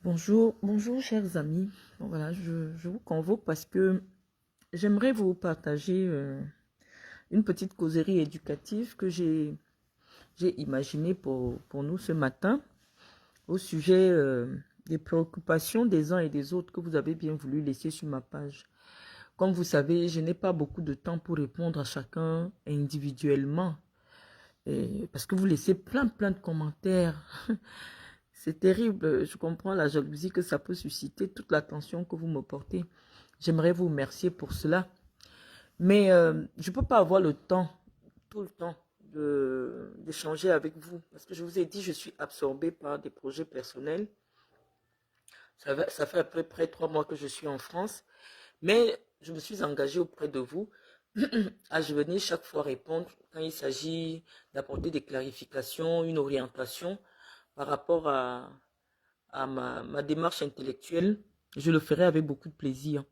Bonjour, bonjour chers amis. Bon, voilà, je vous convoque parce que j'aimerais vous partager une petite causerie éducative que j'ai imaginée pour nous ce matin au sujet des préoccupations des uns et des autres que vous avez bien voulu laisser sur ma page. Comme vous savez, je n'ai pas beaucoup de temps pour répondre à chacun individuellement parce que vous laissez plein de commentaires. C'est terrible, je comprends la jalousie que ça peut susciter, toute l'attention que vous me portez. J'aimerais vous remercier pour cela. Mais je ne peux pas avoir le temps, tout le temps, d'échanger avec vous. Parce que je vous ai dit, je suis absorbée par des projets personnels. Ça fait à peu près 3 mois que je suis en France. Mais je me suis engagée auprès de vous à venir chaque fois répondre quand il s'agit d'apporter des clarifications, une orientation par rapport à ma démarche intellectuelle. Je le ferai avec beaucoup de plaisir.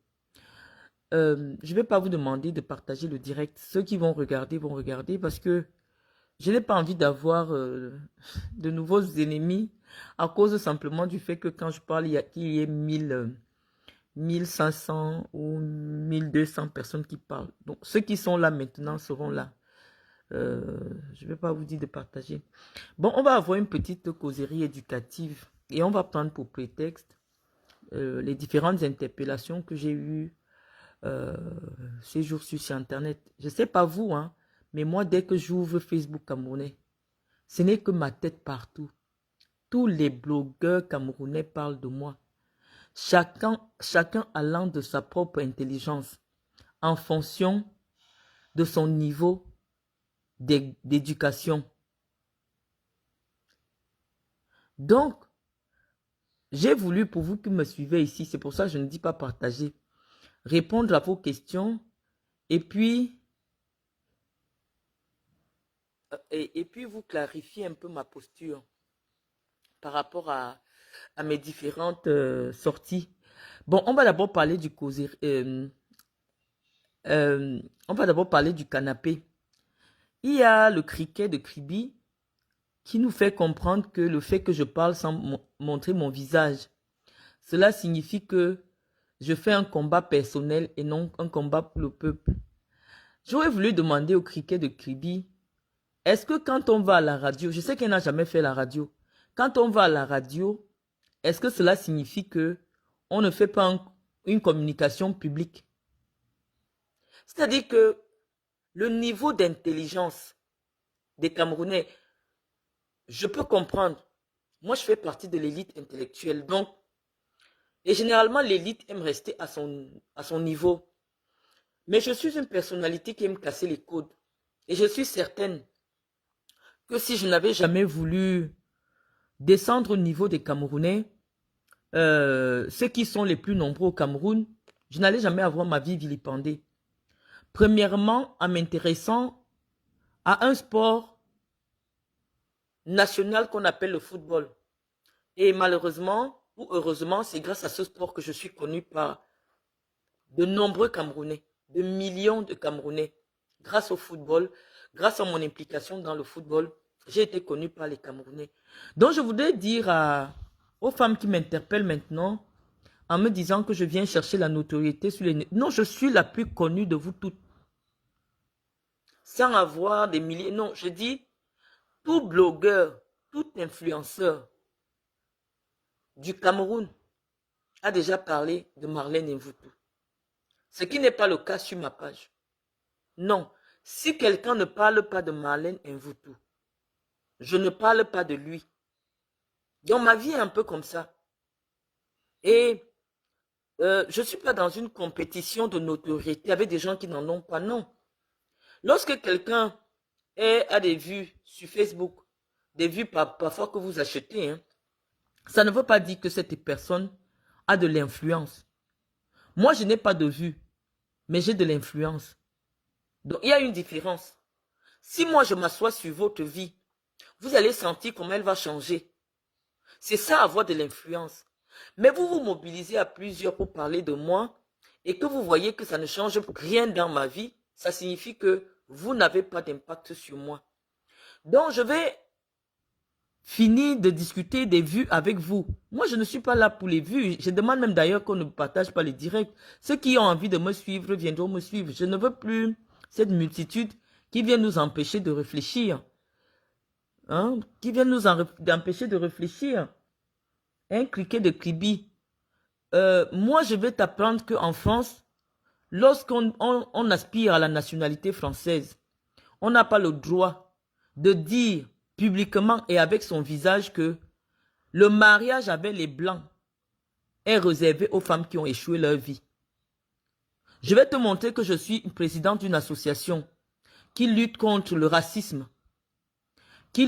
Je ne vais pas vous demander de partager le direct. Ceux qui vont regarder parce que je n'ai pas envie d'avoir de nouveaux ennemis à cause simplement du fait que quand je parle, qu'il y ait 1500 ou 1200 personnes qui parlent. Donc, ceux qui sont là maintenant seront là. Je ne vais pas vous dire de partager. Bon, on va avoir une petite causerie éducative et on va prendre pour prétexte les différentes interpellations que j'ai eues ces jours-ci sur Internet. Je ne sais pas vous, hein, mais moi, dès que j'ouvre Facebook camerounais, ce n'est que ma tête partout. Tous les blogueurs camerounais parlent de moi. Chacun allant de sa propre intelligence en fonction de son niveau d'éducation. Donc, j'ai voulu, pour vous qui me suivez ici, c'est pour ça que je ne dis pas partager, répondre à vos questions et puis, vous clarifier un peu ma posture par rapport à mes différentes sorties. Bon, on va d'abord parler du causerie. On va d'abord parler du canapé. Il y a le criquet de Kribi qui nous fait comprendre que le fait que je parle sans montrer mon visage, cela signifie que je fais un combat personnel et non un combat pour le peuple. J'aurais voulu demander au criquet de Kribi, est-ce que quand on va à la radio, je sais qu'elle n'a jamais fait la radio, quand on va à la radio, est-ce que cela signifie que on ne fait pas une communication publique? C'est-à-dire que le niveau d'intelligence des Camerounais, je peux comprendre. Moi, je fais partie de l'élite intellectuelle. Donc, et généralement, l'élite aime rester à son niveau. Mais je suis une personnalité qui aime casser les codes. Et je suis certaine que si je n'avais jamais voulu descendre au niveau des Camerounais, ceux qui sont les plus nombreux au Cameroun, je n'allais jamais avoir ma vie vilipendée. Premièrement, en m'intéressant à un sport national qu'on appelle le football. Et malheureusement, ou heureusement, c'est grâce à ce sport que je suis connu par de nombreux Camerounais, de millions de Camerounais. Grâce au football, grâce à mon implication dans le football, j'ai été connu par les Camerounais. Donc je voudrais dire aux femmes qui m'interpellent maintenant, en me disant que je viens chercher la notoriété sur les... Non, je suis la plus connue de vous toutes. Sans avoir des milliers... Non, je dis, tout blogueur, tout influenceur du Cameroun a déjà parlé de Marlène Mvutu. Ce qui n'est pas le cas sur ma page. Non, si quelqu'un ne parle pas de Marlène Mvutu, je ne parle pas de lui. Donc ma vie est un peu comme ça. Et je ne suis pas dans une compétition de notoriété avec des gens qui n'en ont pas, non. Lorsque quelqu'un a des vues sur Facebook, des vues parfois que vous achetez, hein, ça ne veut pas dire que cette personne a de l'influence. Moi, je n'ai pas de vues, mais j'ai de l'influence. Donc, il y a une différence. Si moi, je m'assois sur votre vie, vous allez sentir comment elle va changer. C'est ça, avoir de l'influence. Mais vous vous mobilisez à plusieurs pour parler de moi et que vous voyez que ça ne change rien dans ma vie, ça signifie que vous n'avez pas d'impact sur moi. Donc, je vais fini de discuter des vues avec vous. Moi, je ne suis pas là pour les vues. Je demande même d'ailleurs qu'on ne partage pas les directs. Ceux qui ont envie de me suivre viendront me suivre. Je ne veux plus cette multitude qui vient nous empêcher de réfléchir. Hein? Qui vient nous empêcher de réfléchir. Un cliquet de Kribi. Moi, je vais t'apprendre qu'en France, lorsqu'on on aspire à la nationalité française, on n'a pas le droit de dire publiquement et avec son visage que le mariage avec les Blancs est réservé aux femmes qui ont échoué leur vie. Je vais te montrer que je suis présidente d'une association qui lutte contre le racisme, qui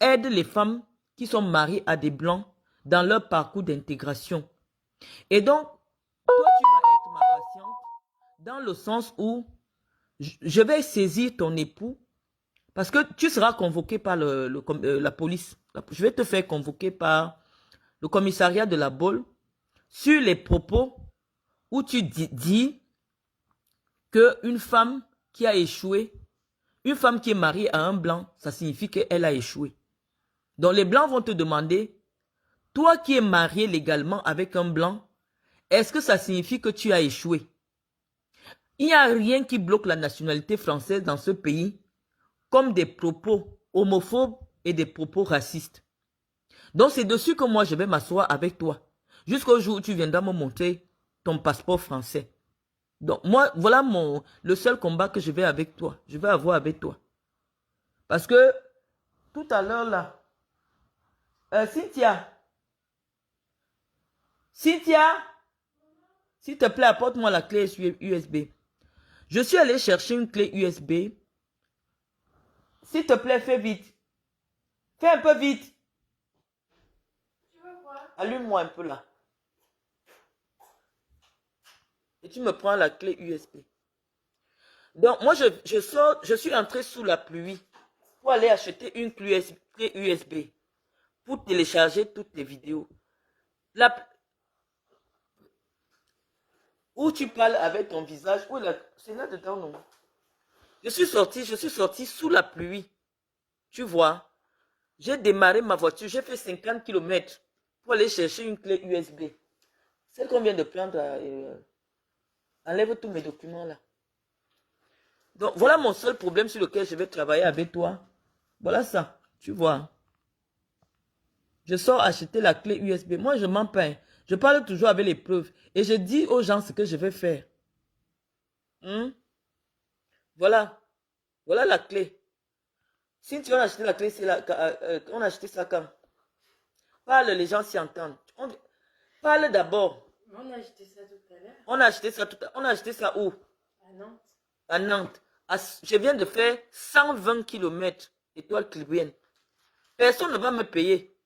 aide les femmes qui sont mariées à des Blancs dans leur parcours d'intégration. Et donc, toi, tu vas être ma patiente dans le sens où je vais saisir ton époux parce que tu seras convoqué par la police. Je vais te faire convoquer par le commissariat de la Baule sur les propos où tu dis qu'une femme qui a échoué, une femme qui est mariée à un blanc, ça signifie qu'elle a échoué. Donc les blancs vont te demander, toi qui es marié légalement avec un blanc, est-ce que ça signifie que tu as échoué? Il n'y a rien qui bloque la nationalité française dans ce pays comme des propos homophobes et des propos racistes. Donc c'est dessus que moi je vais m'asseoir avec toi. Jusqu'au jour où tu viendras me montrer ton passeport français. Donc moi, voilà le seul combat que je vais avec toi. Je vais avoir avec toi. Parce que tout à l'heure là, Cynthia, s'il te plaît, apporte-moi la clé USB. Je suis allé chercher une clé USB. S'il te plaît, fais vite. Fais un peu vite. Tu veux quoi? Allume-moi un peu là. Et tu me prends la clé USB. Donc, moi, je suis entré sous la pluie pour aller acheter une clé USB pour télécharger toutes tes vidéos. Où tu parles avec ton visage. C'est là-dedans, non? Je suis sorti sous la pluie. Tu vois, j'ai démarré ma voiture, j'ai fait 50 km pour aller chercher une clé USB. Celle qu'on vient de prendre, enlève tous mes documents là. Donc, voilà mon seul problème sur lequel je vais travailler avec toi. Voilà ça, tu vois. Je sors acheter la clé USB. Moi, je m'en peins. Je parle toujours avec les preuves. Et je dis aux gens ce que je vais faire. Voilà. Voilà la clé. Si tu vas acheter la clé, c'est on a acheté ça quand? Parle, les gens s'y entendent. Parle d'abord. On a acheté ça tout à l'heure. On a acheté ça on a acheté ça où? À Nantes. À Nantes. Je viens de faire 120 km, étoile clibienne. Personne ne va me payer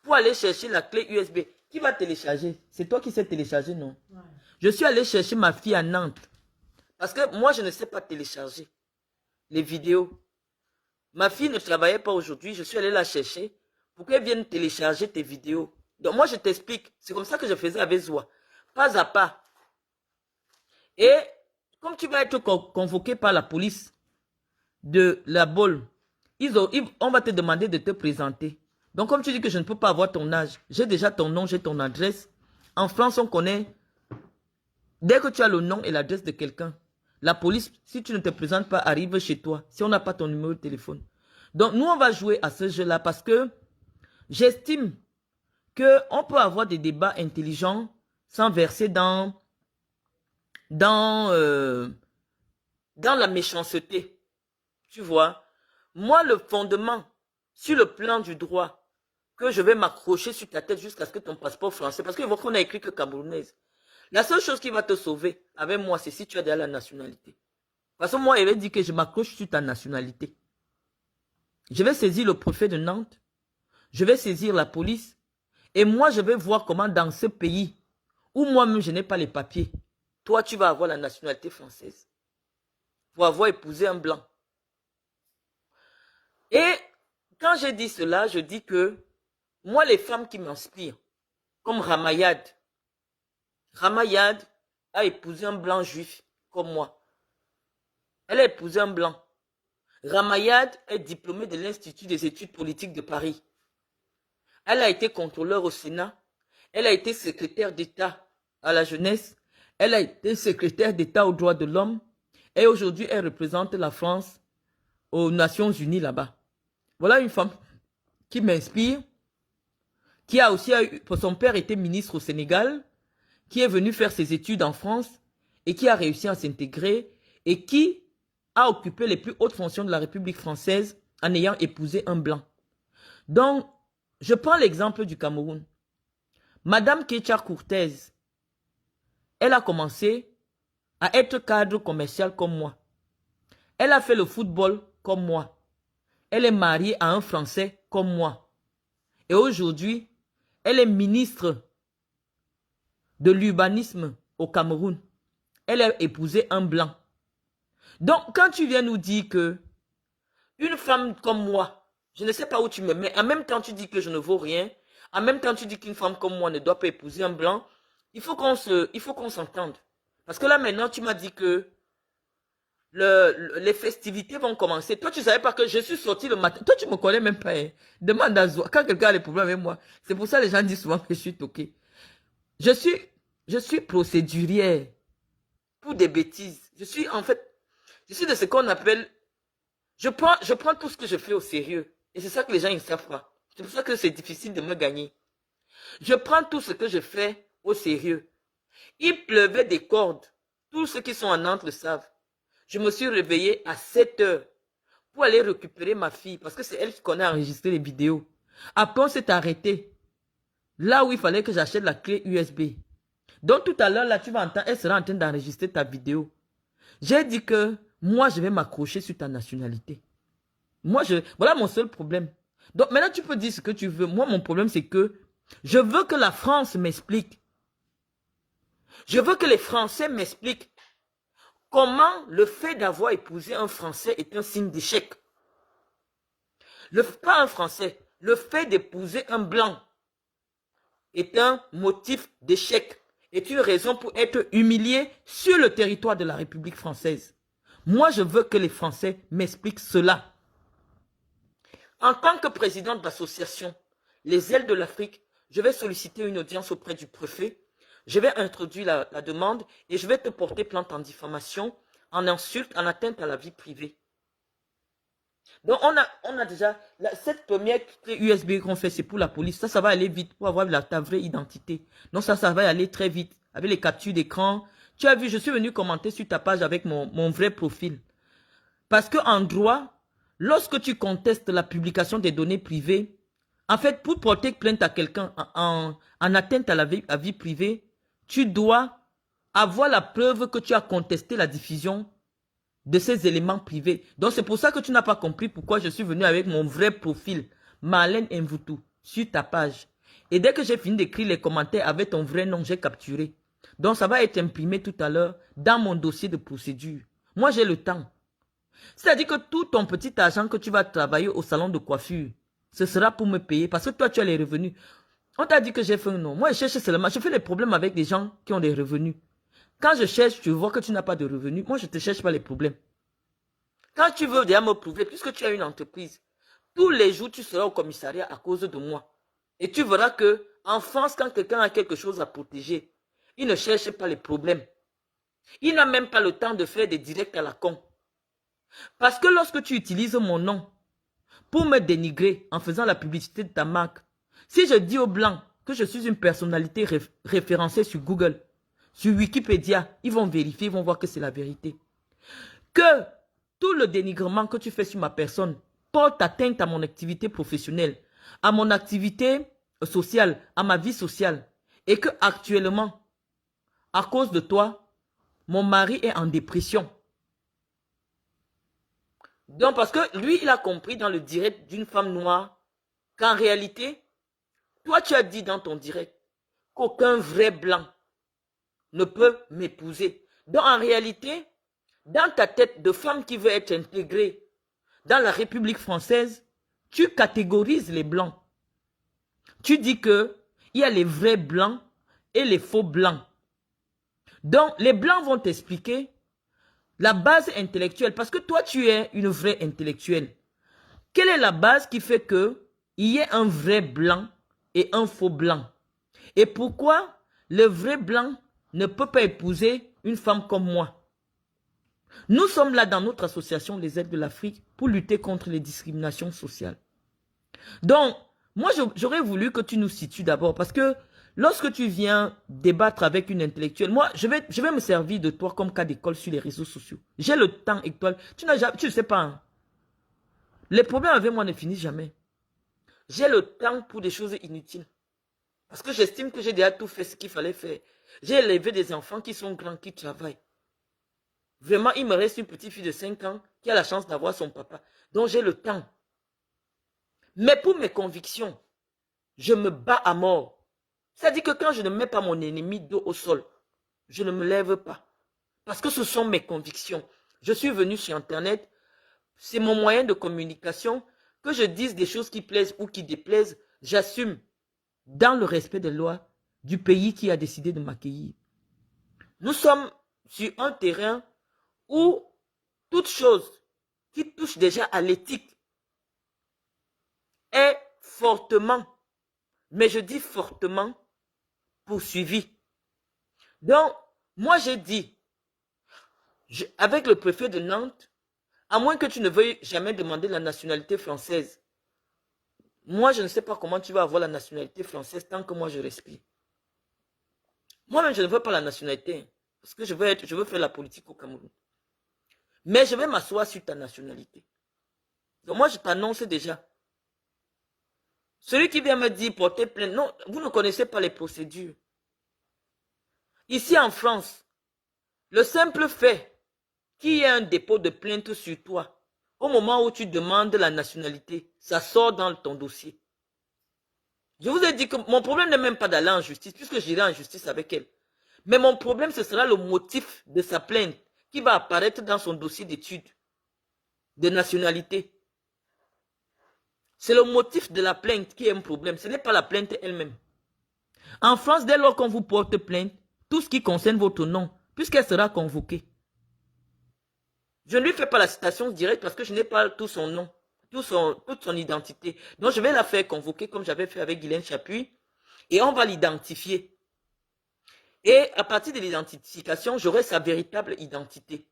pour aller chercher la clé USB. Qui va télécharger? C'est toi qui sais télécharger, non? Ouais. Je suis allé chercher ma fille à Nantes. Parce que moi, je ne sais pas télécharger les vidéos. Ma fille ne travaillait pas aujourd'hui. Je suis allé la chercher pour qu'elle vienne télécharger tes vidéos. Donc moi, je t'explique. C'est comme ça que je faisais avec Zoa. Pas à pas. Et comme tu vas être convoqué par la police de la Baule, on va te demander de te présenter. Donc comme tu dis que je ne peux pas avoir ton âge, j'ai déjà ton nom, j'ai ton adresse. En France, on connaît, dès que tu as le nom et l'adresse de quelqu'un, la police, si tu ne te présentes pas, arrive chez toi, si on n'a pas ton numéro de téléphone. Donc nous, on va jouer à ce jeu-là parce que j'estime qu'on peut avoir des débats intelligents sans verser dans la méchanceté. Tu vois, moi, le fondement sur le plan du droit que je vais m'accrocher sur ta tête jusqu'à ce que ton passeport français, parce qu'il voit qu'on a écrit que camerounaise. La seule chose qui va te sauver avec moi, c'est si tu as déjà la nationalité. Parce que moi, il va dire que je m'accroche sur ta nationalité. Je vais saisir le préfet de Nantes. Je vais saisir la police. Et moi, je vais voir comment dans ce pays, où moi-même, je n'ai pas les papiers, toi, tu vas avoir la nationalité française. Pour avoir épousé un blanc. Et quand j'ai dit cela, je dis que moi, les femmes qui m'inspirent, comme Ramayad a épousé un blanc juif comme moi. Elle a épousé un blanc. Ramayad est diplômée de l'Institut des études politiques de Paris. Elle a été contrôleur au Sénat. Elle a été secrétaire d'État à la jeunesse. Elle a été secrétaire d'État aux droits de l'homme. Et aujourd'hui, elle représente la France aux Nations Unies là-bas. Voilà une femme qui m'inspire, qui a aussi, son père était ministre au Sénégal, qui est venu faire ses études en France et qui a réussi à s'intégrer et qui a occupé les plus hautes fonctions de la République française en ayant épousé un blanc. Donc, je prends l'exemple du Cameroun. Madame Ketia Courtez, elle a commencé à être cadre commercial comme moi. Elle a fait le football comme moi. Elle est mariée à un Français comme moi. Et aujourd'hui, elle est ministre de l'urbanisme au Cameroun. Elle a épousé un blanc. Donc, quand tu viens nous dire que une femme comme moi, je ne sais pas où tu me mets, en même temps tu dis que je ne vaux rien, en même temps tu dis qu'une femme comme moi ne doit pas épouser un blanc, il faut qu'on s'entende. Parce que là maintenant, tu m'as dit que les festivités vont commencer. Toi, tu ne savais pas que je suis sortie le matin. Toi, tu ne me connais même pas. Hein. Demande à Zoua. Quand quelqu'un a des problèmes avec moi, c'est pour ça que les gens disent souvent que je suis toquée. Je suis procédurière pour des bêtises. Je suis de ce qu'on appelle... Je prends tout ce que je fais au sérieux. Et c'est ça que les gens ne savent pas. C'est pour ça que c'est difficile de me gagner. Je prends tout ce que je fais au sérieux. Il pleuvait des cordes. Tous ceux qui sont en Nantes le savent. Je me suis réveillé à 7 heures pour aller récupérer ma fille parce que c'est elle qui connaît enregistrer les vidéos. Après, on s'est arrêté. Là où il fallait que j'achète la clé USB. Donc tout à l'heure, là, tu vas entendre, elle sera en train d'enregistrer ta vidéo. J'ai dit que moi, je vais m'accrocher sur ta nationalité. Voilà mon seul problème. Donc maintenant, tu peux dire ce que tu veux. Moi, mon problème, c'est que je veux que la France m'explique. Je veux que les Français m'expliquent comment le fait d'avoir épousé un Français est un signe d'échec. Pas un Français, le fait d'épouser un Blanc est un motif d'échec, est une raison pour être humilié sur le territoire de la République française. Moi, je veux que les Français m'expliquent cela. En tant que président de l'association Les Ailes de l'Afrique, je vais solliciter une audience auprès du préfet. Je vais introduire la demande et je vais te porter plainte en diffamation, en insulte, en atteinte à la vie privée. Donc, on a déjà... cette première clé USB qu'on fait, c'est pour la police. Ça va aller vite pour avoir ta vraie identité. Donc, ça va aller très vite. Avec les captures d'écran. Tu as vu, je suis venu commenter sur ta page avec mon vrai profil. Parce qu'en droit, lorsque tu contestes la publication des données privées, en fait, pour porter plainte à quelqu'un en atteinte à la vie privée, tu dois avoir la preuve que tu as contesté la diffusion de ces éléments privés. Donc, c'est pour ça que tu n'as pas compris pourquoi je suis venu avec mon vrai profil, Marlène Mvoutou, sur ta page. Et dès que j'ai fini d'écrire les commentaires avec ton vrai nom, j'ai capturé. Donc, ça va être imprimé tout à l'heure dans mon dossier de procédure. Moi, j'ai le temps. C'est-à-dire que tout ton petit argent que tu vas travailler au salon de coiffure, ce sera pour me payer parce que toi, tu as les revenus. On t'a dit que j'ai fait un nom. Moi, je cherche seulement. Je fais les problèmes avec des gens qui ont des revenus. Quand je cherche, tu vois que tu n'as pas de revenus. Moi, je ne te cherche pas les problèmes. Quand tu veux déjà me prouver, puisque tu as une entreprise, tous les jours, tu seras au commissariat à cause de moi. Et tu verras que en France, quand quelqu'un a quelque chose à protéger, il ne cherche pas les problèmes. Il n'a même pas le temps de faire des directs à la con. Parce que lorsque tu utilises mon nom pour me dénigrer en faisant la publicité de ta marque, si je dis aux Blancs que je suis une personnalité référencée sur Google, sur Wikipédia, ils vont vérifier, ils vont voir que c'est la vérité. Que tout le dénigrement que tu fais sur ma personne porte atteinte à mon activité professionnelle, à mon activité sociale, à ma vie sociale. Et que actuellement, à cause de toi, mon mari est en dépression. Donc, parce que lui, il a compris dans le direct d'une femme noire qu'en réalité, toi, tu as dit dans ton direct qu'aucun vrai blanc ne peut m'épouser. Donc, en réalité, dans ta tête de femme qui veut être intégrée dans la République française, tu catégorises les blancs. Tu dis que il y a les vrais blancs et les faux blancs. Donc, les blancs vont t'expliquer La base intellectuelle, parce que toi, tu es une vraie intellectuelle. Quelle est la base qui fait que il y ait un vrai blanc et un faux blanc? Et pourquoi le vrai blanc ne peut pas épouser une femme comme moi? Nous sommes là dans notre association Les Aides de l'Afrique pour lutter contre les discriminations sociales. Donc, moi, j'aurais voulu que tu nous situes d'abord parce que lorsque tu viens débattre avec une intellectuelle, moi, je vais me servir de toi comme cas d'école sur les réseaux sociaux. J'ai le temps, étoile. Tu ne sais pas. Hein. Les problèmes avec moi ne finissent jamais. J'ai le temps pour des choses inutiles. Parce que j'estime que j'ai déjà tout fait ce qu'il fallait faire. J'ai élevé des enfants qui sont grands, qui travaillent. Vraiment, il me reste une petite fille de 5 ans qui a la chance d'avoir son papa. Donc j'ai le temps. Mais pour mes convictions, je me bats à mort. C'est-à-dire que quand je ne mets pas mon ennemi dos au sol, je ne me lève pas. Parce que ce sont mes convictions. Je suis venu sur Internet. C'est mon moyen de communication. Que je dise des choses qui plaisent ou qui déplaisent, j'assume. Dans le respect des lois du pays qui a décidé de m'accueillir. Nous sommes sur un terrain où toute chose qui touche déjà à l'éthique est fortement, mais je dis fortement, poursuivie. Donc, moi j'ai dit, avec le préfet de Nantes, à moins que tu ne veuilles jamais demander la nationalité française, moi je ne sais pas comment tu vas avoir la nationalité française tant que moi je respire. Moi-même, je ne veux pas la nationalité. Parce que je veux faire la politique au Cameroun. Mais je vais m'asseoir sur ta nationalité. Donc moi, je t'annonce déjà. Celui qui vient me dire porter plainte, non, vous ne connaissez pas les procédures. Ici en France, le simple fait qu'il y ait un dépôt de plainte sur toi, au moment où tu demandes la nationalité, ça sort dans ton dossier. Je vous ai dit que mon problème n'est même pas d'aller en justice, puisque j'irai en justice avec elle. Mais mon problème, ce sera le motif de sa plainte qui va apparaître dans son dossier d'études de nationalité. C'est le motif de la plainte qui est un problème. Ce n'est pas la plainte elle-même. En France, dès lors qu'on vous porte plainte, tout ce qui concerne votre nom, puisqu'elle sera convoquée. Je ne lui fais pas la citation directe parce que je n'ai pas tout son nom, toute son identité. Donc je vais la faire convoquer comme j'avais fait avec Guylaine Chapuis et on va l'identifier. Et à partir de l'identification, j'aurai sa véritable identité.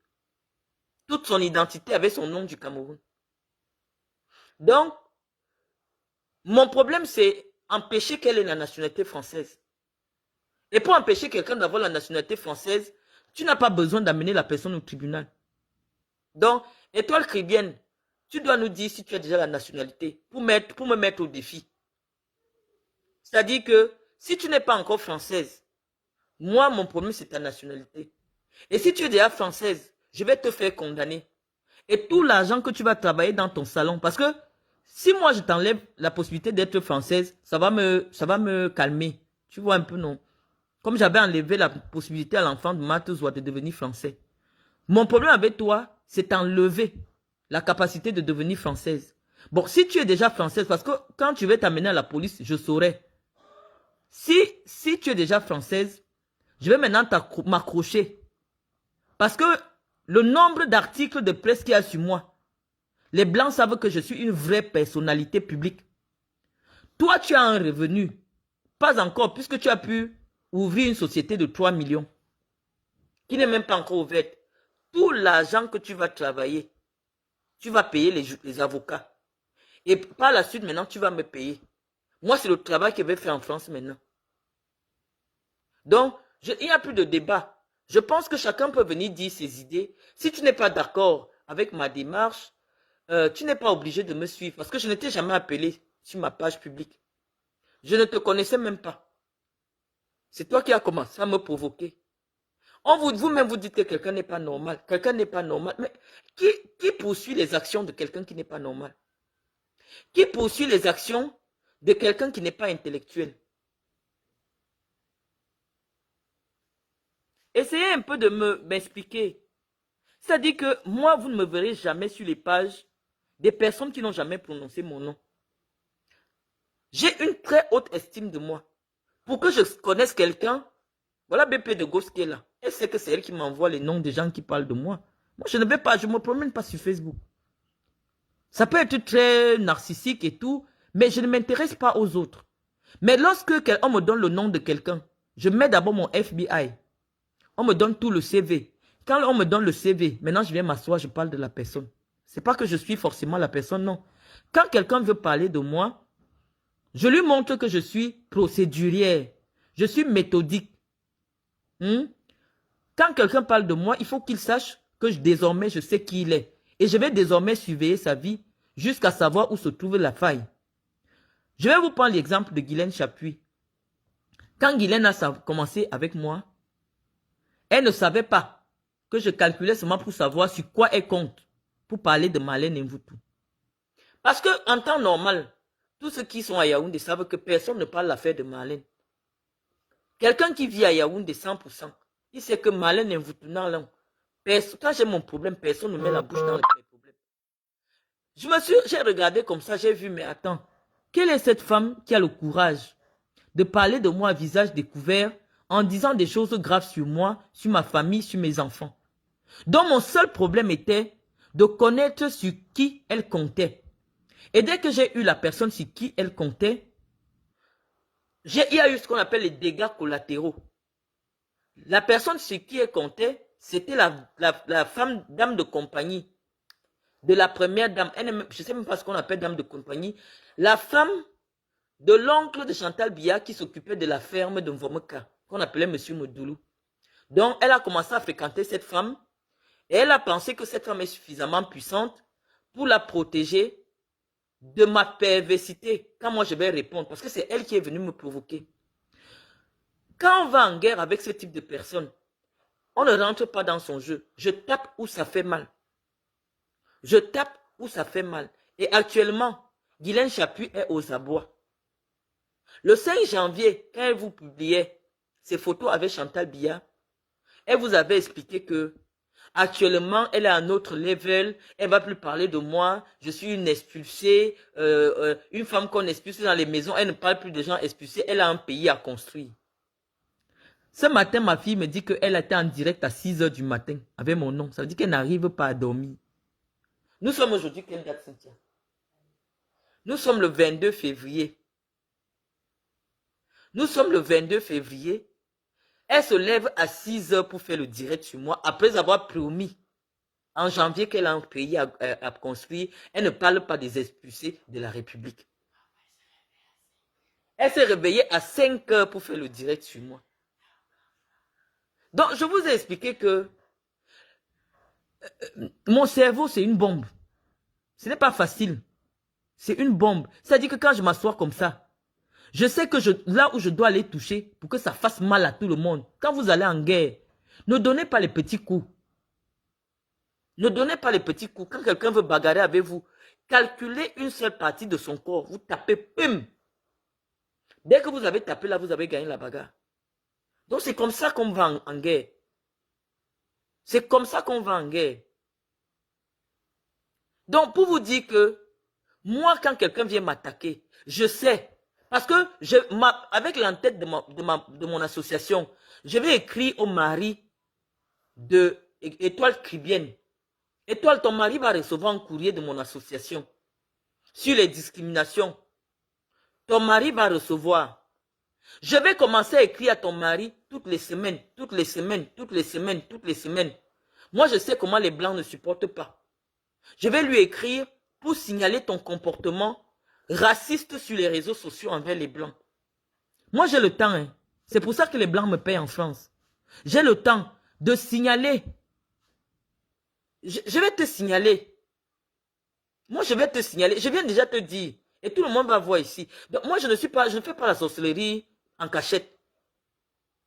Toute son identité avec son nom du Cameroun. Donc, mon problème, c'est empêcher qu'elle ait la nationalité française. Et pour empêcher quelqu'un d'avoir la nationalité française, tu n'as pas besoin d'amener la personne au tribunal. Donc, étoile chrétienne, tu dois nous dire si tu as déjà la nationalité pour me mettre au défi. C'est-à-dire que si tu n'es pas encore française, moi, mon problème, c'est ta nationalité. Et si tu es déjà française, je vais te faire condamner. Et tout l'argent que tu vas travailler dans ton salon, parce que si moi je t'enlève la possibilité d'être française, ça va me calmer. Tu vois un peu, non? Comme j'avais enlevé la possibilité à l'enfant de Matouzoua de devenir français. Mon problème avec toi, c'est enlever la capacité de devenir française. Bon, si tu es déjà française, parce que quand tu vas t'amener à la police, je saurai. Si tu es déjà française, je vais maintenant m'accrocher. Parce que le nombre d'articles de presse qu'il y a sur moi, les Blancs savent que je suis une vraie personnalité publique. Toi, tu as un revenu. Pas encore, puisque tu as pu ouvrir une société de 3 millions. Qui n'est même pas encore ouverte. Tout l'argent que tu vas travailler, tu vas payer les avocats. Et par la suite, maintenant, tu vas me payer. Moi, c'est le travail que je vais faire en France maintenant. Donc, il n'y a plus de débat. Je pense que chacun peut venir dire ses idées. Si tu n'es pas d'accord avec ma démarche, tu n'es pas obligé de me suivre parce que je ne t'ai jamais appelé sur ma page publique. Je ne te connaissais même pas. C'est toi qui as commencé à me provoquer. Vous-même vous dites que quelqu'un n'est pas normal. Quelqu'un n'est pas normal. Mais qui poursuit les actions de quelqu'un qui n'est pas normal? Qui poursuit les actions de quelqu'un qui n'est pas intellectuel? Essayez un peu de m'expliquer. C'est-à-dire que moi, vous ne me verrez jamais sur les pages des personnes qui n'ont jamais prononcé mon nom. J'ai une très haute estime de moi. Pour que je connaisse quelqu'un, voilà BP de Gauche qui est là. Elle sait que c'est elle qui m'envoie les noms des gens qui parlent de moi. Moi, je ne vais pas, je ne me promène pas sur Facebook. Ça peut être très narcissique et tout, mais je ne m'intéresse pas aux autres. Mais lorsque on me donne le nom de quelqu'un, je mets d'abord mon FBI. On me donne tout le CV. Quand on me donne le CV, maintenant je viens m'asseoir, je parle de la personne. C'est pas que je suis forcément la personne, non. Quand quelqu'un veut parler de moi, je lui montre que je suis procédurière. Je suis méthodique. Quand quelqu'un parle de moi, il faut qu'il sache que désormais je sais qui il est. Et je vais désormais surveiller sa vie jusqu'à savoir où se trouve la faille. Je vais vous prendre l'exemple de Guylaine Chapuis. Quand Guylaine a commencé avec moi, elle ne savait pas que je calculais seulement pour savoir sur quoi elle compte pour parler de Marlène Mvutu. Parce qu'en temps normal, tous ceux qui sont à Yaoundé savent que personne ne parle l'affaire de Marlène. Quelqu'un qui vit à Yaoundé 100%, il sait que Marlène Mvutu n'a rien. Quand j'ai mon problème, personne ne met la bouche dans mes problèmes. J'ai regardé comme ça, j'ai vu, mais attends, quelle est cette femme qui a le courage de parler de moi à visage découvert en disant des choses graves sur moi, sur ma famille, sur mes enfants. Donc mon seul problème était de connaître sur qui elle comptait. Et dès que j'ai eu la personne sur qui elle comptait, il y a eu ce qu'on appelle les dégâts collatéraux. La personne sur qui elle comptait, c'était la femme, dame de compagnie de la première dame. Je ne sais même pas ce qu'on appelle dame de compagnie. La femme de l'oncle de Chantal Biya qui s'occupait de la ferme de Mvomeka, qu'on appelait Monsieur Modoulou. Donc, elle a commencé à fréquenter cette femme et elle a pensé que cette femme est suffisamment puissante pour la protéger de ma perversité quand moi je vais répondre, parce que c'est elle qui est venue me provoquer. Quand on va en guerre avec ce type de personne, on ne rentre pas dans son jeu. Je tape où ça fait mal. Je tape où ça fait mal. Et actuellement, Guylaine Chapuis est aux abois. Le 5 janvier, quand elle vous publiait ses photos avec Chantal Biya, elle vous avait expliqué que actuellement, elle est à un autre level, elle ne va plus parler de moi, je suis une expulsée, une femme qu'on expulse dans les maisons, elle ne parle plus de gens expulsés, elle a un pays à construire. Ce matin, ma fille me dit qu'elle était en direct à 6 h du matin avec mon nom. Ça veut dire qu'elle n'arrive pas à dormir. Nous sommes aujourd'hui, quelle date, Cynthia? Nous sommes le 22 février. Nous sommes le 22 février. Elle se lève à 6 h pour faire le direct sur moi, après avoir promis en janvier qu'elle a un pays à construire. Elle ne parle pas des expulsés de la République. Elle s'est réveillée à 5 h pour faire le direct sur moi. Donc, je vous ai expliqué que mon cerveau, c'est une bombe. Ce n'est pas facile. C'est une bombe. C'est-à-dire que quand je m'assois comme ça, je sais que là où je dois aller toucher pour que ça fasse mal à tout le monde. Quand vous allez en guerre, ne donnez pas les petits coups. Ne donnez pas les petits coups. Quand quelqu'un veut bagarrer avec vous, calculez une seule partie de son corps. Vous tapez, pum. Dès que vous avez tapé là, vous avez gagné la bagarre. Donc c'est comme ça qu'on va en guerre. C'est comme ça qu'on va en guerre. Donc pour vous dire que moi, quand quelqu'un vient m'attaquer, je sais. Parce que avec l'entête de mon association, je vais écrire au mari de Étoile Cribienne. Étoile, ton mari va recevoir un courrier de mon association sur les discriminations. Ton mari va recevoir. Je vais commencer à écrire à ton mari toutes les semaines, toutes les semaines, toutes les semaines, toutes les semaines. Moi, je sais comment les Blancs ne supportent pas. Je vais lui écrire pour signaler ton comportement raciste sur les réseaux sociaux envers les Blancs. Moi, j'ai le temps. Hein. C'est pour ça que les Blancs me payent en France. J'ai le temps de signaler. Je vais te signaler. Moi, je vais te signaler. Je viens déjà te dire. Et tout le monde va voir ici. Donc, moi, je ne fais pas la sorcellerie en cachette.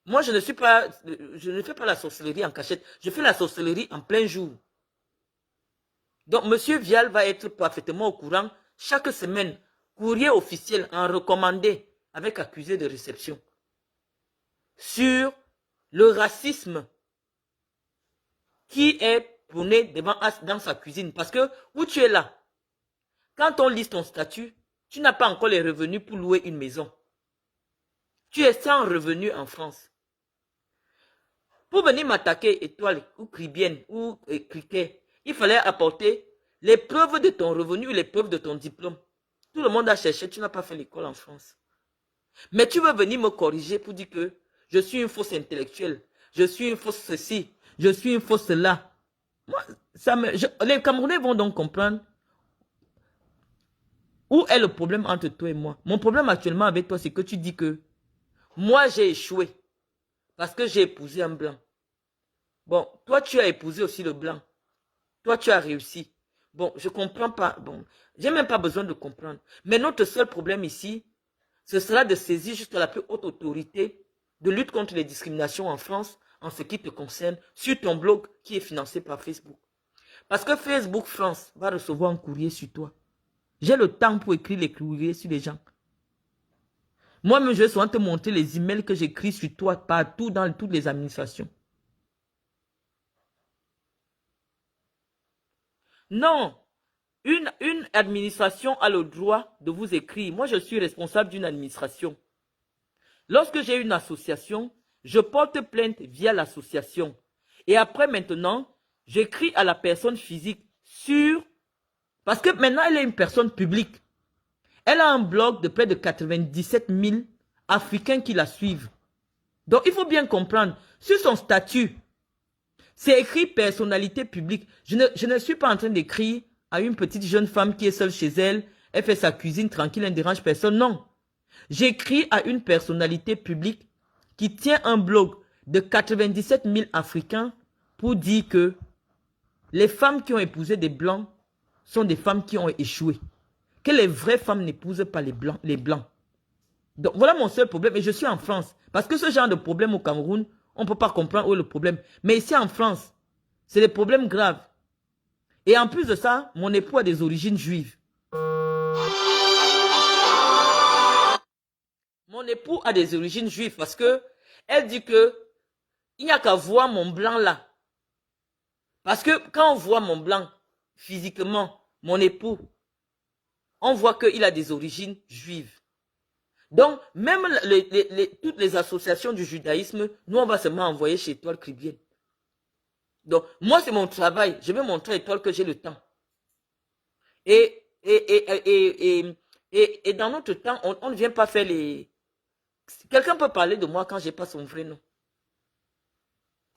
Moi, je ne fais pas la sorcellerie en cachette. Je fais la sorcellerie en plein jour. Donc, M. Vial va être parfaitement au courant chaque semaine. Courrier officiel en recommandé avec accusé de réception. Sur le racisme qui est prôné devant dans sa cuisine. Parce que où tu es là, quand on lit ton statut, tu n'as pas encore les revenus pour louer une maison. Tu es sans revenu en France. Pour venir m'attaquer, Étoile, ou Cribienne, ou Criquet, il fallait apporter les preuves de ton revenu, les preuves de ton diplôme. Tout le monde a cherché, tu n'as pas fait l'école en France. Mais tu veux venir me corriger pour dire que je suis une fausse intellectuelle, je suis une fausse ceci, je suis une fausse cela. Moi, les Camerounais vont donc comprendre où est le problème entre toi et moi. Mon problème actuellement avec toi, c'est que tu dis que moi, j'ai échoué parce que j'ai épousé un blanc. Bon, toi, tu as épousé aussi le blanc. Toi, tu as réussi. Bon, je ne comprends pas. Bon, j'ai même pas besoin de comprendre. Mais notre seul problème ici, ce sera de saisir jusqu'à la plus haute autorité de lutte contre les discriminations en France en ce qui te concerne sur ton blog qui est financé par Facebook. Parce que Facebook France va recevoir un courrier sur toi. J'ai le temps pour écrire les courriers sur les gens. Moi-même, je vais souvent te montrer les emails que j'écris sur toi partout dans toutes les administrations. Non, une administration a le droit de vous écrire. Moi, je suis responsable d'une administration. Lorsque j'ai une association, je porte plainte via l'association. Et après, maintenant, j'écris à la personne physique sur... Parce que maintenant, elle est une personne publique. Elle a un blog de près de 97 000 Africains qui la suivent. Donc, il faut bien comprendre, sur son statut, c'est écrit personnalité publique. Je ne suis pas en train d'écrire à une petite jeune femme qui est seule chez elle, elle fait sa cuisine tranquille, elle ne dérange personne. Non. J'écris à une personnalité publique qui tient un blog de 97 000 Africains pour dire que les femmes qui ont épousé des Blancs sont des femmes qui ont échoué. Que les vraies femmes n'épousent pas les Blancs. Donc voilà mon seul problème. Et je suis en France. Parce que ce genre de problème au Cameroun, on ne peut pas comprendre où est le problème. Mais ici en France, c'est des problèmes graves. Et en plus de ça, mon époux a des origines juives. Mon époux a des origines juives parce que elle dit que il n'y a qu'à voir mon blanc là. Parce que quand on voit mon blanc physiquement, mon époux, on voit qu'il a des origines juives. Donc, même toutes les associations du judaïsme, nous, on va seulement envoyer chez Étoile Cribienne. Donc, moi, c'est mon travail. Je vais montrer à Étoile que j'ai le temps. Et dans notre temps, on ne vient pas faire les... Quelqu'un peut parler de moi quand je n'ai pas son vrai nom.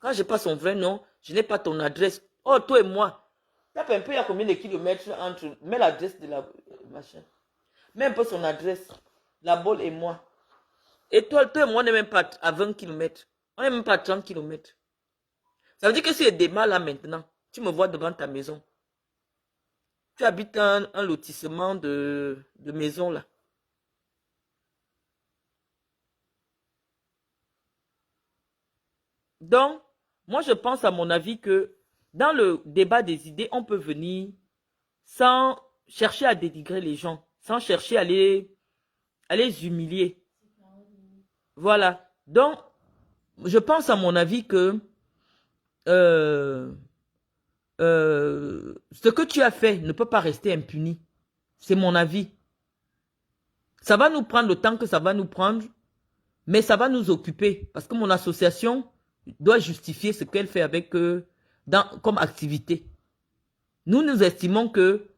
Quand je n'ai pas son vrai nom, je n'ai pas ton adresse. Oh, toi et moi. Tape un peu, il y a combien de kilomètres entre... Mets l'adresse de la... machin. Mets un peu son adresse. La Baule et moi. Et toi et moi, on n'est même pas à 20 km. On n'est même pas à 30 km. Ça veut dire que si je démarre là maintenant, tu me vois devant ta maison. Tu habites un lotissement de maisons là. Donc, moi je pense à mon avis que dans le débat des idées, on peut venir sans chercher à dénigrer les gens, sans chercher à les humilier. Voilà. Donc, je pense à mon avis que ce que tu as fait ne peut pas rester impuni. C'est mon avis. Ça va nous prendre le temps que ça va nous prendre, mais ça va nous occuper. Parce que mon association doit justifier ce qu'elle fait avec comme activité. Nous estimons que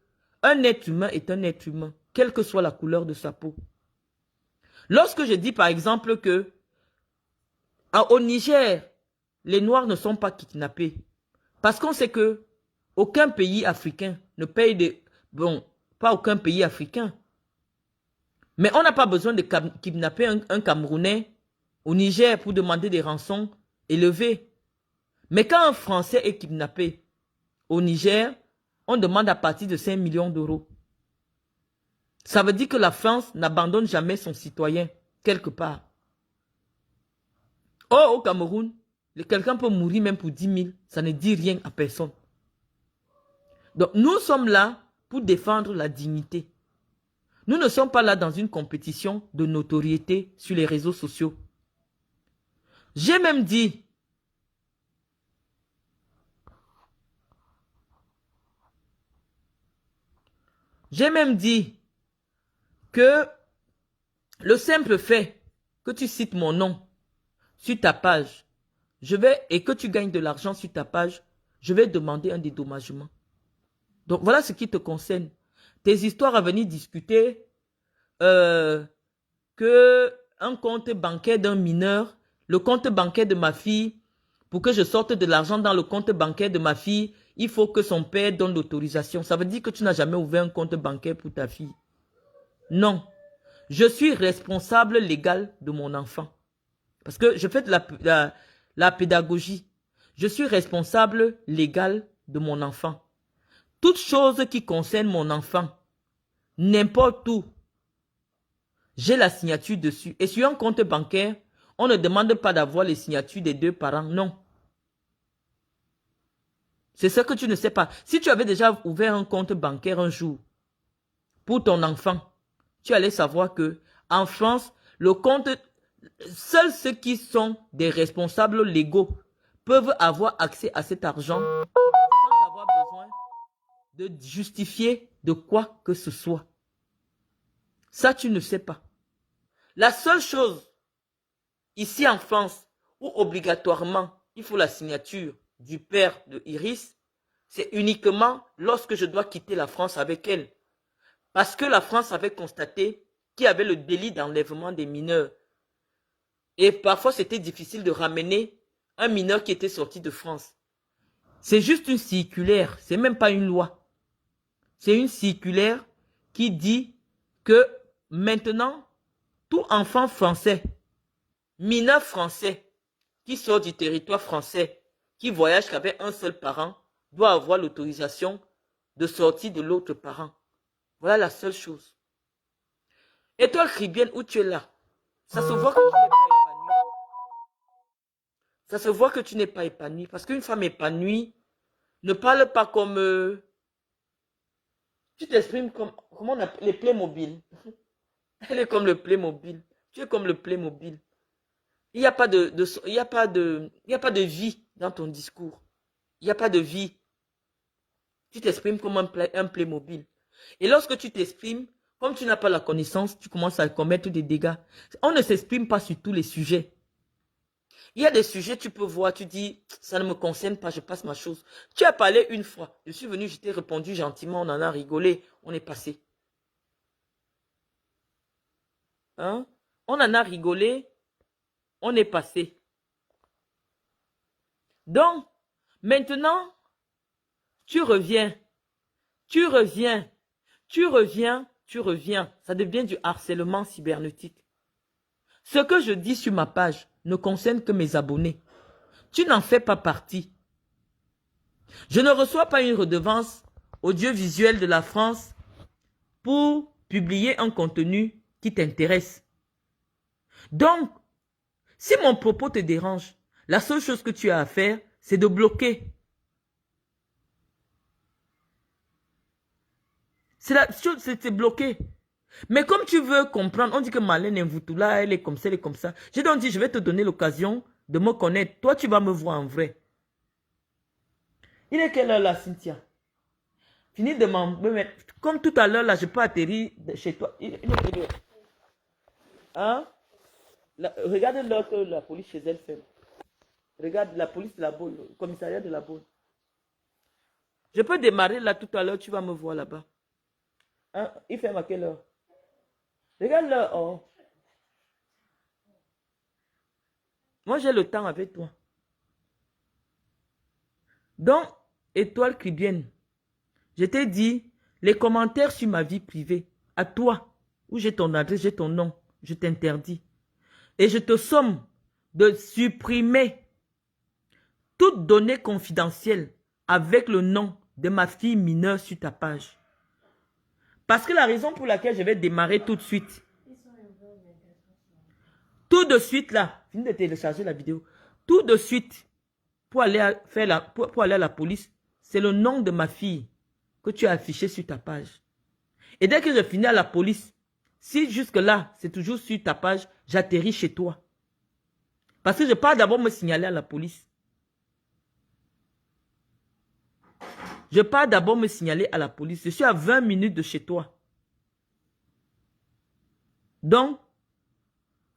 un être humain est un être humain, quelle que soit la couleur de sa peau. Lorsque je dis par exemple que au Niger, les Noirs ne sont pas kidnappés, parce qu'on sait que aucun pays africain ne paye des... Bon, pas aucun pays africain. Mais on n'a pas besoin de kidnapper un Camerounais au Niger pour demander des rançons élevées. Mais quand un Français est kidnappé au Niger, on demande à partir de 5 millions d'euros. Ça veut dire que la France n'abandonne jamais son citoyen quelque part. Or, au Cameroun, quelqu'un peut mourir même pour 10 000. Ça ne dit rien à personne. Donc, nous sommes là pour défendre la dignité. Nous ne sommes pas là dans une compétition de notoriété sur les réseaux sociaux. J'ai même dit que le simple fait que tu cites mon nom sur ta page et que tu gagnes de l'argent sur ta page, je vais demander un dédommagement. Donc, voilà ce qui te concerne. Tes histoires à venir discuter que un compte bancaire d'un mineur, le compte bancaire de ma fille, pour que je sorte de l'argent dans le compte bancaire de ma fille, il faut que son père donne l'autorisation. Ça veut dire que tu n'as jamais ouvert un compte bancaire pour ta fille. Non. Je suis responsable légal de mon enfant. Parce que je fais de la pédagogie. Je suis responsable légal de mon enfant. Toute chose qui concerne mon enfant, n'importe où, j'ai la signature dessus. Et sur un compte bancaire, on ne demande pas d'avoir les signatures des deux parents. Non. C'est ce que tu ne sais pas. Si tu avais déjà ouvert un compte bancaire un jour pour ton enfant, tu allais savoir que en France, le compte, seuls ceux qui sont des responsables légaux peuvent avoir accès à cet argent sans avoir besoin de justifier de quoi que ce soit. Ça, tu ne sais pas. La seule chose, ici en France, où obligatoirement, il faut la signature du père de Iris, c'est uniquement lorsque je dois quitter la France avec elle. Parce que la France avait constaté qu'il y avait le délit d'enlèvement des mineurs. Et parfois, c'était difficile de ramener un mineur qui était sorti de France. C'est juste une circulaire, c'est même pas une loi. C'est une circulaire qui dit que maintenant, tout enfant français, mineur français, qui sort du territoire français, qui voyage qu'avec un seul parent, doit avoir l'autorisation de sortie de l'autre parent. Voilà la seule chose. Et toi, Cribienne, où tu es là? Ça se voit que tu n'es pas épanouie. Ça se voit que tu n'es pas épanouie. Parce qu'une femme épanouie ne parle pas comme... tu t'exprimes comme... Comment on appelle les Playmobil. Elle est comme le Playmobil. Tu es comme le Playmobil. Il n'y a pas il y a pas de vie dans ton discours. Il n'y a pas de vie. Tu t'exprimes comme un Playmobil. Et lorsque tu t'exprimes, comme tu n'as pas la connaissance, tu commences à commettre des dégâts. On ne s'exprime pas sur tous les sujets. Il y a des sujets, tu peux voir, tu dis, ça ne me concerne pas, je passe ma chose. Tu as parlé une fois. Je suis venu, je t'ai répondu gentiment, on en a rigolé, on est passé. Hein? On en a rigolé, on est passé. Donc, maintenant, tu reviens. Tu reviens. Tu reviens. Tu reviens. Ça devient du harcèlement cybernétique. Ce que je dis sur ma page ne concerne que mes abonnés. Tu n'en fais pas partie. Je ne reçois pas une redevance audiovisuelle de la France pour publier un contenu qui t'intéresse. Donc, si mon propos te dérange, la seule chose que tu as à faire, c'est de bloquer. C'est bloqué. Mais comme tu veux comprendre, on dit que Marlène Mvutula, elle est comme ça, elle est comme ça. J'ai donc dit, je vais te donner l'occasion de me connaître. Toi, tu vas me voir en vrai. Il est quelle heure là, Cynthia? Fini de me mettre. Comme tout à l'heure, là, je peux atterrir chez toi. Il est quelle heure? Hein? Regarde l'heure que la police chez elle fait. Regarde la police de la Beaune, le commissariat de la Beaune. Je peux démarrer là tout à l'heure, tu vas me voir là-bas. Hein? Il ferme à quelle heure? Regarde l'heure. Oh. Moi, j'ai le temps avec toi. Donc, étoile Cribienne, je t'ai dit, les commentaires sur ma vie privée, à toi, où j'ai ton adresse, j'ai ton nom, je t'interdis. Et je te somme de supprimer toute donnée confidentielle avec le nom de ma fille mineure sur ta page. Parce que la raison pour laquelle je vais démarrer tout de suite, finis de télécharger la vidéo, tout de suite, pour aller à la police, c'est le nom de ma fille que tu as affiché sur ta page. Et dès que je finis à la police, si jusque-là, c'est toujours sur ta page, j'atterris chez toi. Parce que je pars d'abord me signaler à la police. Je pars d'abord me signaler à la police. Je suis à 20 minutes de chez toi. Donc,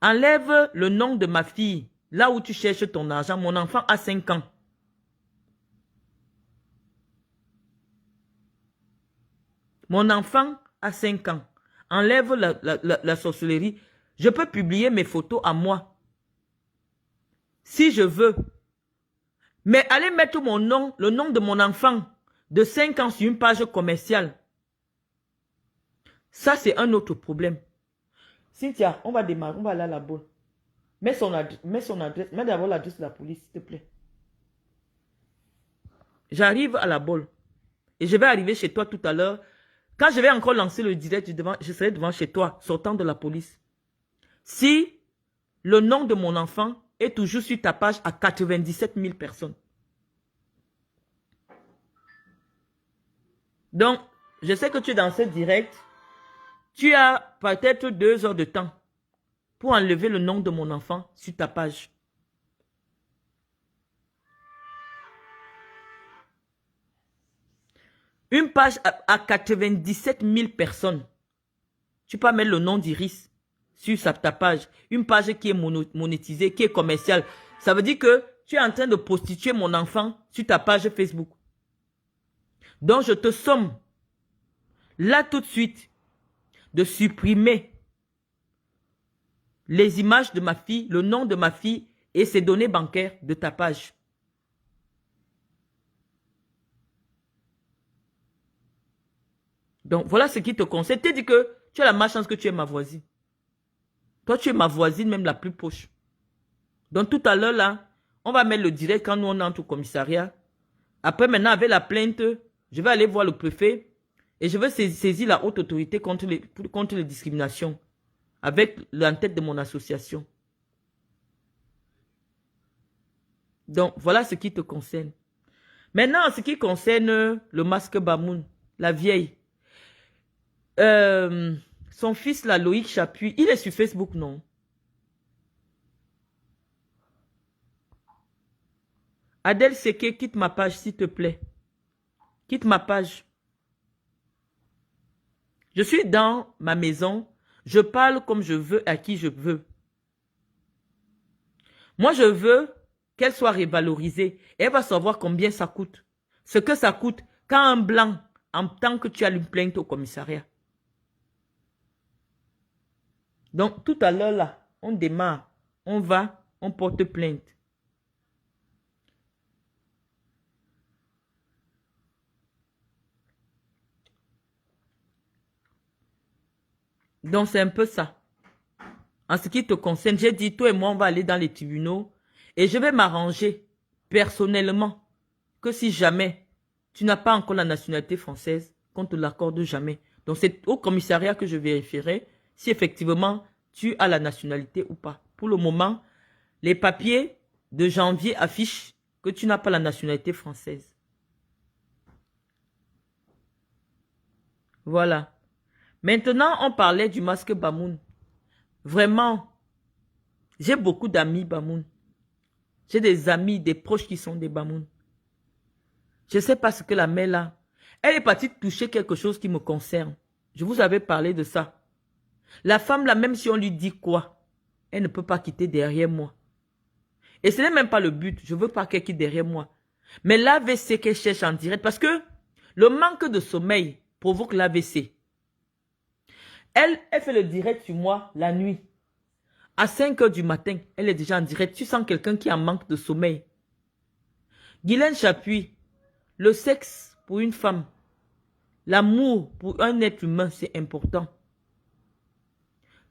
enlève le nom de ma fille là où tu cherches ton argent, mon enfant a 5 ans. Mon enfant a 5 ans. Enlève la sorcellerie. Je peux publier mes photos à moi. Si je veux. Mais allez mettre mon nom, le nom de mon enfant de 5 ans sur une page commerciale. Ça, c'est un autre problème. Cynthia, on va démarrer, on va aller à la boule. Mets son adresse, mets d'abord l'adresse de la police, s'il te plaît. J'arrive à la boule. Et je vais arriver chez toi tout à l'heure. Quand je vais encore lancer le direct, je serai devant chez toi, sortant de la police. Si le nom de mon enfant est toujours sur ta page à 97 000 personnes. Donc, je sais que tu es dans ce direct. Tu as peut-être 2 heures de temps pour enlever le nom de mon enfant sur ta page. Une page à 97 000 personnes. Tu peux mettre le nom d'Iris sur ta page. Une page qui est monétisée, qui est commerciale. Ça veut dire que tu es en train de prostituer mon enfant sur ta page Facebook. Donc, je te somme, là tout de suite, de supprimer les images de ma fille, le nom de ma fille et ses données bancaires de ta page. Donc, voilà ce qui te concerne. Tu dis que tu as la malchance que tu es ma voisine. Toi, tu es ma voisine, même la plus proche. Donc, tout à l'heure, là, on va mettre le direct quand nous, on entre au commissariat. Après, maintenant, avec la plainte, je vais aller voir le préfet et je vais saisir la haute autorité contre les discriminations avec l'entête de mon association. Donc, voilà ce qui te concerne. Maintenant, en ce qui concerne le masque Bamoun, la vieille, son fils, là, Loïc Chapuis, il est sur Facebook, non? Adèle Seke, quitte ma page, s'il te plaît. Quitte ma page. Je suis dans ma maison. Je parle comme je veux, à qui je veux. Moi, je veux qu'elle soit révalorisée. Et elle va savoir combien ça coûte. Ce que ça coûte quand un blanc, en tant que tu as une plainte au commissariat. Donc, tout à l'heure, là, on démarre. On va, on porte plainte. Donc, c'est un peu ça. En ce qui te concerne, j'ai dit, toi et moi, on va aller dans les tribunaux et je vais m'arranger personnellement que si jamais tu n'as pas encore la nationalité française, qu'on ne te l'accorde jamais. Donc, c'est au commissariat que je vérifierai si effectivement tu as la nationalité ou pas. Pour le moment, les papiers de janvier affichent que tu n'as pas la nationalité française. Voilà. Maintenant, on parlait du masque Bamoun. Vraiment, j'ai beaucoup d'amis Bamoun. J'ai des amis, des proches qui sont des Bamoun. Je ne sais pas ce que la mère là, elle est partie toucher quelque chose qui me concerne. Je vous avais parlé de ça. La femme là, même si on lui dit quoi, elle ne peut pas quitter derrière moi. Et ce n'est même pas le but. Je ne veux pas qu'elle quitte derrière moi. Mais l'AVC qu'elle cherche en direct, parce que le manque de sommeil provoque l'AVC. Elle fait le direct sur moi la nuit. À 5 h du matin, elle est déjà en direct. Tu sens quelqu'un qui a un manque de sommeil. Guylaine Chapuis, le sexe pour une femme, l'amour pour un être humain, c'est important.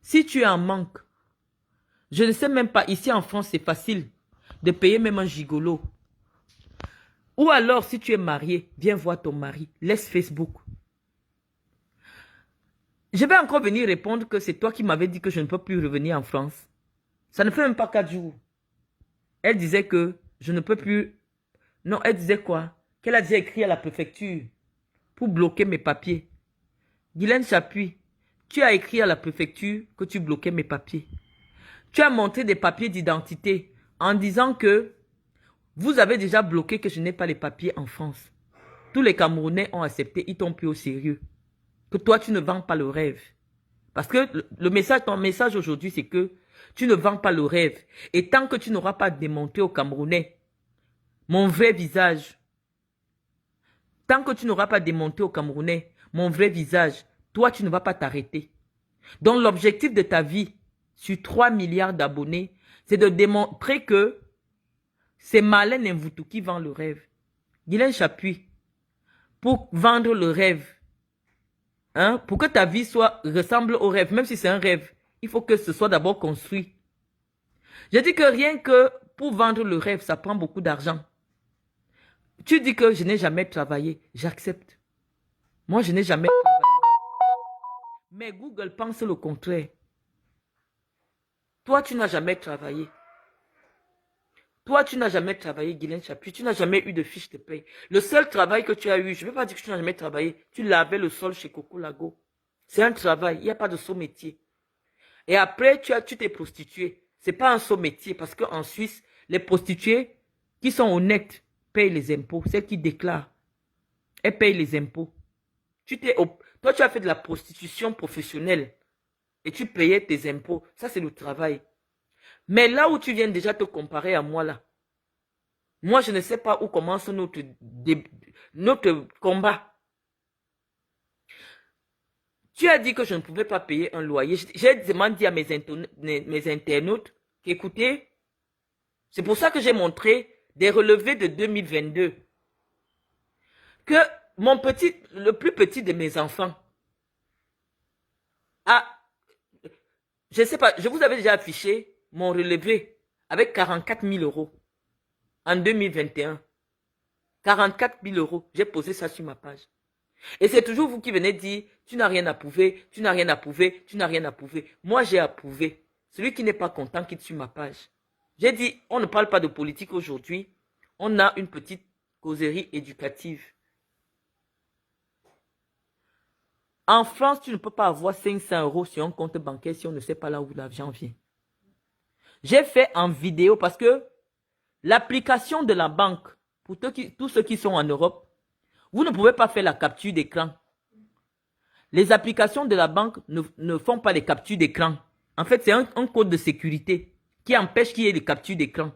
Si tu es en manque, je ne sais même pas, ici en France, c'est facile de payer même un gigolo. Ou alors, si tu es marié, viens voir ton mari. Laisse Facebook. Je vais encore venir répondre que c'est toi qui m'avais dit que je ne peux plus revenir en France. Ça ne fait même pas 4 jours. Elle disait que je ne peux plus... Non, elle disait quoi? Qu'elle a déjà écrit à la préfecture pour bloquer mes papiers. Guylaine Chapuis, tu as écrit à la préfecture que tu bloquais mes papiers. Tu as montré des papiers d'identité en disant que vous avez déjà bloqué que je n'ai pas les papiers en France. Tous les Camerounais ont accepté, ils t'ont pris au sérieux. Que toi, tu ne vends pas le rêve. Parce que le message, ton message aujourd'hui, c'est que tu ne vends pas le rêve. Et tant que tu n'auras pas démonté aux Camerounais mon vrai visage, tant que tu n'auras pas démonté aux Camerounais mon vrai visage, toi, tu ne vas pas t'arrêter. Donc, l'objectif de ta vie sur 3 milliards d'abonnés, c'est de démontrer que c'est Marlène Mvoutou qui vend le rêve. Guylaine Chapuis, pour vendre le rêve, hein, pour que ta vie ressemble au rêve, même si c'est un rêve, il faut que ce soit d'abord construit. Je dis que rien que pour vendre le rêve, ça prend beaucoup d'argent. Tu dis que je n'ai jamais travaillé, j'accepte. Moi, je n'ai jamais travaillé. Mais Google pense le contraire. Toi, tu n'as jamais travaillé. Toi, tu n'as jamais travaillé, Guylaine Chapuis. Tu n'as jamais eu de fiche de paye. Le seul travail que tu as eu, je ne vais pas dire que tu n'as jamais travaillé. Tu lavais le sol chez Coco Lago. C'est un travail. Il n'y a pas de saut métier. Et après, tu t'es prostituée. Ce n'est pas un saut métier parce qu'en Suisse, les prostituées qui sont honnêtes payent les impôts. Celles qui déclarent, elles payent les impôts. Toi, tu as fait de la prostitution professionnelle et tu payais tes impôts. Ça, c'est le travail. Mais là où tu viens déjà te comparer à moi, là, moi, je ne sais pas où commence notre combat. Tu as dit que je ne pouvais pas payer un loyer. J'ai demandé à mes internautes qu'écoutez, c'est pour ça que j'ai montré des relevés de 2022. Que le plus petit de mes enfants je ne sais pas, je vous avais déjà affiché mon relevé avec 44 000 euros en 2021. 44 000 euros, j'ai posé ça sur ma page. Et c'est toujours vous qui venez dire, tu n'as rien à prouver, tu n'as rien à prouver, tu n'as rien à prouver. Moi, j'ai approuvé. Celui qui n'est pas content quitte sur ma page. J'ai dit, on ne parle pas de politique aujourd'hui. On a une petite causerie éducative. En France, tu ne peux pas avoir 500 euros sur un compte bancaire si on ne sait pas là où l'argent vient. J'ai fait en vidéo parce que l'application de la banque, pour tous ceux qui sont en Europe, vous ne pouvez pas faire la capture d'écran. Les applications de la banque ne font pas les captures d'écran. En fait, c'est un code de sécurité qui empêche qu'il y ait des captures d'écran.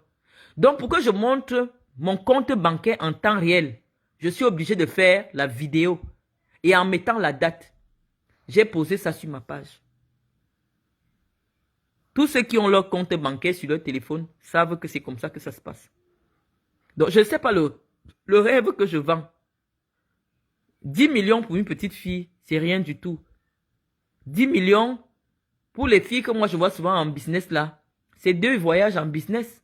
Donc, pour que je montre mon compte bancaire en temps réel, je suis obligé de faire la vidéo. Et en mettant la date, j'ai posé ça sur ma page. Tous ceux qui ont leur compte bancaire sur leur téléphone savent que c'est comme ça que ça se passe. Donc, je ne sais pas le rêve que je vends. 10 millions pour une petite fille, c'est rien du tout. 10 millions pour les filles que moi je vois souvent en business là, c'est 2 voyages en business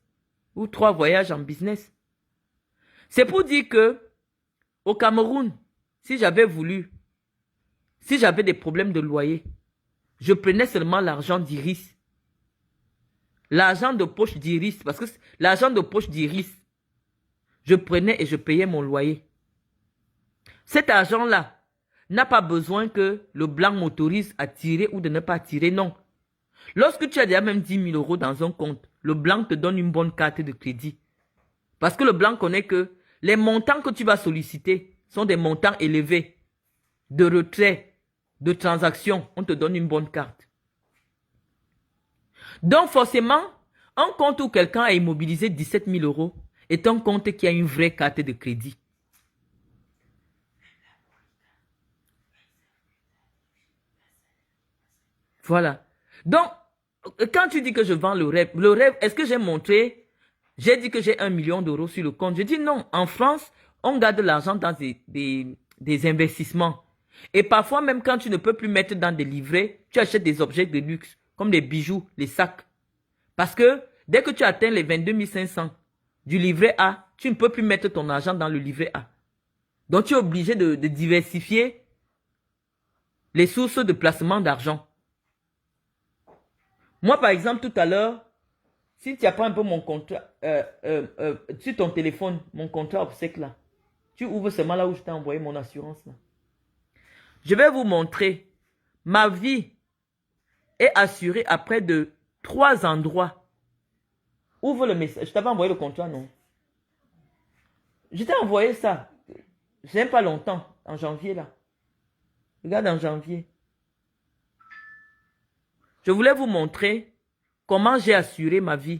ou 3 voyages en business. C'est pour dire que au Cameroun, si j'avais voulu, si j'avais des problèmes de loyer, je prenais seulement l'argent d'Iris. L'argent de poche d'Iris, parce que l'argent de poche d'Iris, je prenais et je payais mon loyer. Cet argent-là n'a pas besoin que le blanc m'autorise à tirer ou de ne pas tirer, non. Lorsque tu as déjà même 10 000 euros dans un compte, le blanc te donne une bonne carte de crédit. Parce que le blanc connaît que les montants que tu vas solliciter sont des montants élevés de retrait, de transaction. On te donne une bonne carte. Donc forcément, un compte où quelqu'un a immobilisé 17 000 euros est un compte qui a une vraie carte de crédit. Voilà. Donc, quand tu dis que je vends le rêve, est-ce que j'ai montré, j'ai dit que j'ai 1 million d'euros sur le compte. Je dis non, en France, on garde l'argent dans des investissements. Et parfois, même quand tu ne peux plus mettre dans des livrets, tu achètes des objets de luxe, comme des bijoux, les sacs. Parce que dès que tu atteins les 22 500 du livret A, tu ne peux plus mettre ton argent dans le livret A. Donc, tu es obligé de diversifier les sources de placement d'argent. Moi, par exemple, tout à l'heure, si tu apprends un peu mon contrat, sur ton téléphone, mon contrat obsèque là, tu ouvres seulement là où je t'ai envoyé mon assurance là. Je vais vous montrer. Ma vie est assurée à près de 3 endroits. Ouvre le message. Je t'avais envoyé le contrat, non? Je t'ai envoyé ça. Je n'aime pas longtemps, en janvier là. Regarde en janvier. Je voulais vous montrer comment j'ai assuré ma vie.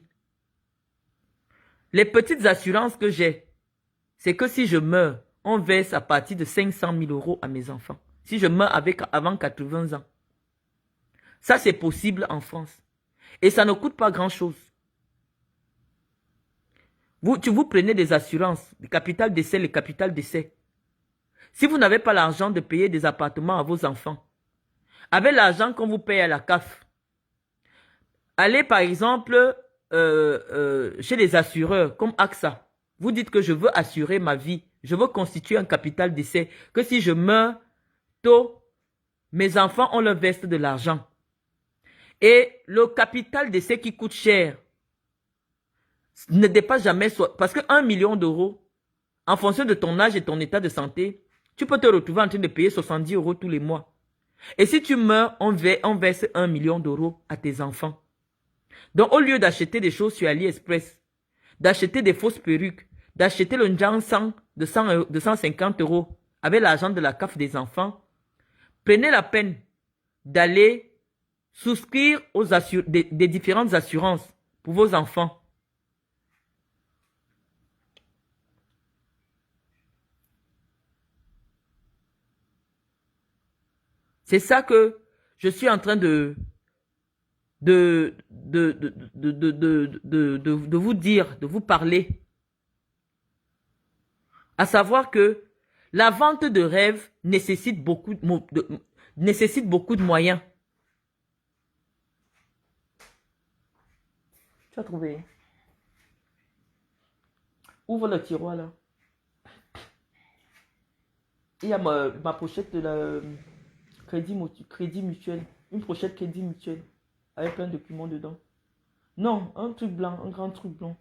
Les petites assurances que j'ai, c'est que si je meurs, on verse à partir de 500 000 € à mes enfants. Si je meurs avant 80 ans. Ça, c'est possible en France. Et ça ne coûte pas grand-chose. Vous prenez des assurances, le capital décès, le capital décès. Si vous n'avez pas l'argent de payer des appartements à vos enfants, avec l'argent qu'on vous paye à la CAF, allez par exemple chez les assureurs comme AXA. Vous dites que je veux assurer ma vie, je veux constituer un capital décès, que si je meurs tôt, mes enfants ont leur veste de l'argent. Et le capital décès qui coûte cher ne dépasse jamais, parce que 1 million d'euros, en fonction de ton âge et ton état de santé, tu peux te retrouver en train de payer 70 € tous les mois. Et si tu meurs, on verse 1 million d'euros à tes enfants. Donc, au lieu d'acheter des choses sur AliExpress, d'acheter des fausses perruques, d'acheter le Jansan de 150 € avec l'argent de la CAF des enfants, prenez la peine d'aller souscrire aux des différentes assurances pour vos enfants. C'est ça que je suis en train de vous dire, de vous parler. À savoir que la vente de rêves nécessite beaucoup de moyens. Tu as trouvé? Ouvre le tiroir là. Il y a ma pochette de la crédit mutuel. Une pochette crédit mutuel. Avec plein de documents dedans. Non, un truc blanc, un grand truc blanc.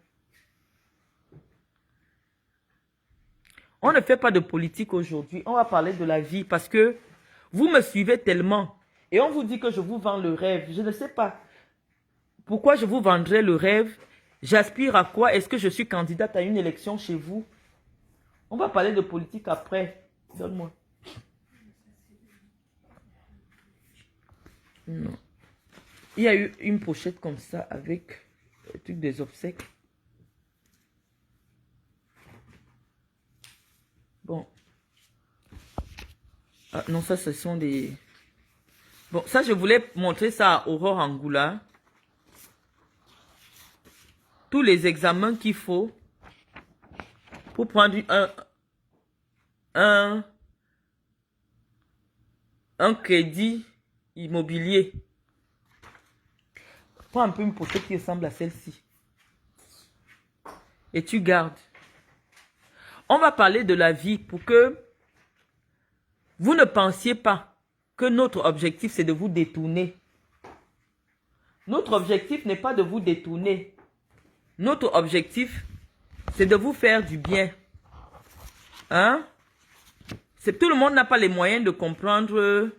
On ne fait pas de politique aujourd'hui. On va parler de la vie parce que vous me suivez tellement. Et on vous dit que je vous vends le rêve. Je ne sais pas pourquoi je vous vendrais le rêve. J'aspire à quoi? Est-ce que je suis candidate à une élection chez vous? On va parler de politique après. Donne-moi. Non. Il y a eu une pochette comme ça avec le truc des obsèques. Bon. Ah, non, ça, ce sont des... Bon, ça, je voulais montrer ça à Aurore Angoula. Tous les examens qu'il faut pour prendre un crédit immobilier. Prends un peu une pochette qui ressemble à celle-ci. Et tu gardes. On va parler de la vie pour que vous ne pensiez pas que notre objectif, c'est de vous détourner. Notre objectif n'est pas de vous détourner. Notre objectif, c'est de vous faire du bien. Hein? Tout le monde n'a pas les moyens de comprendre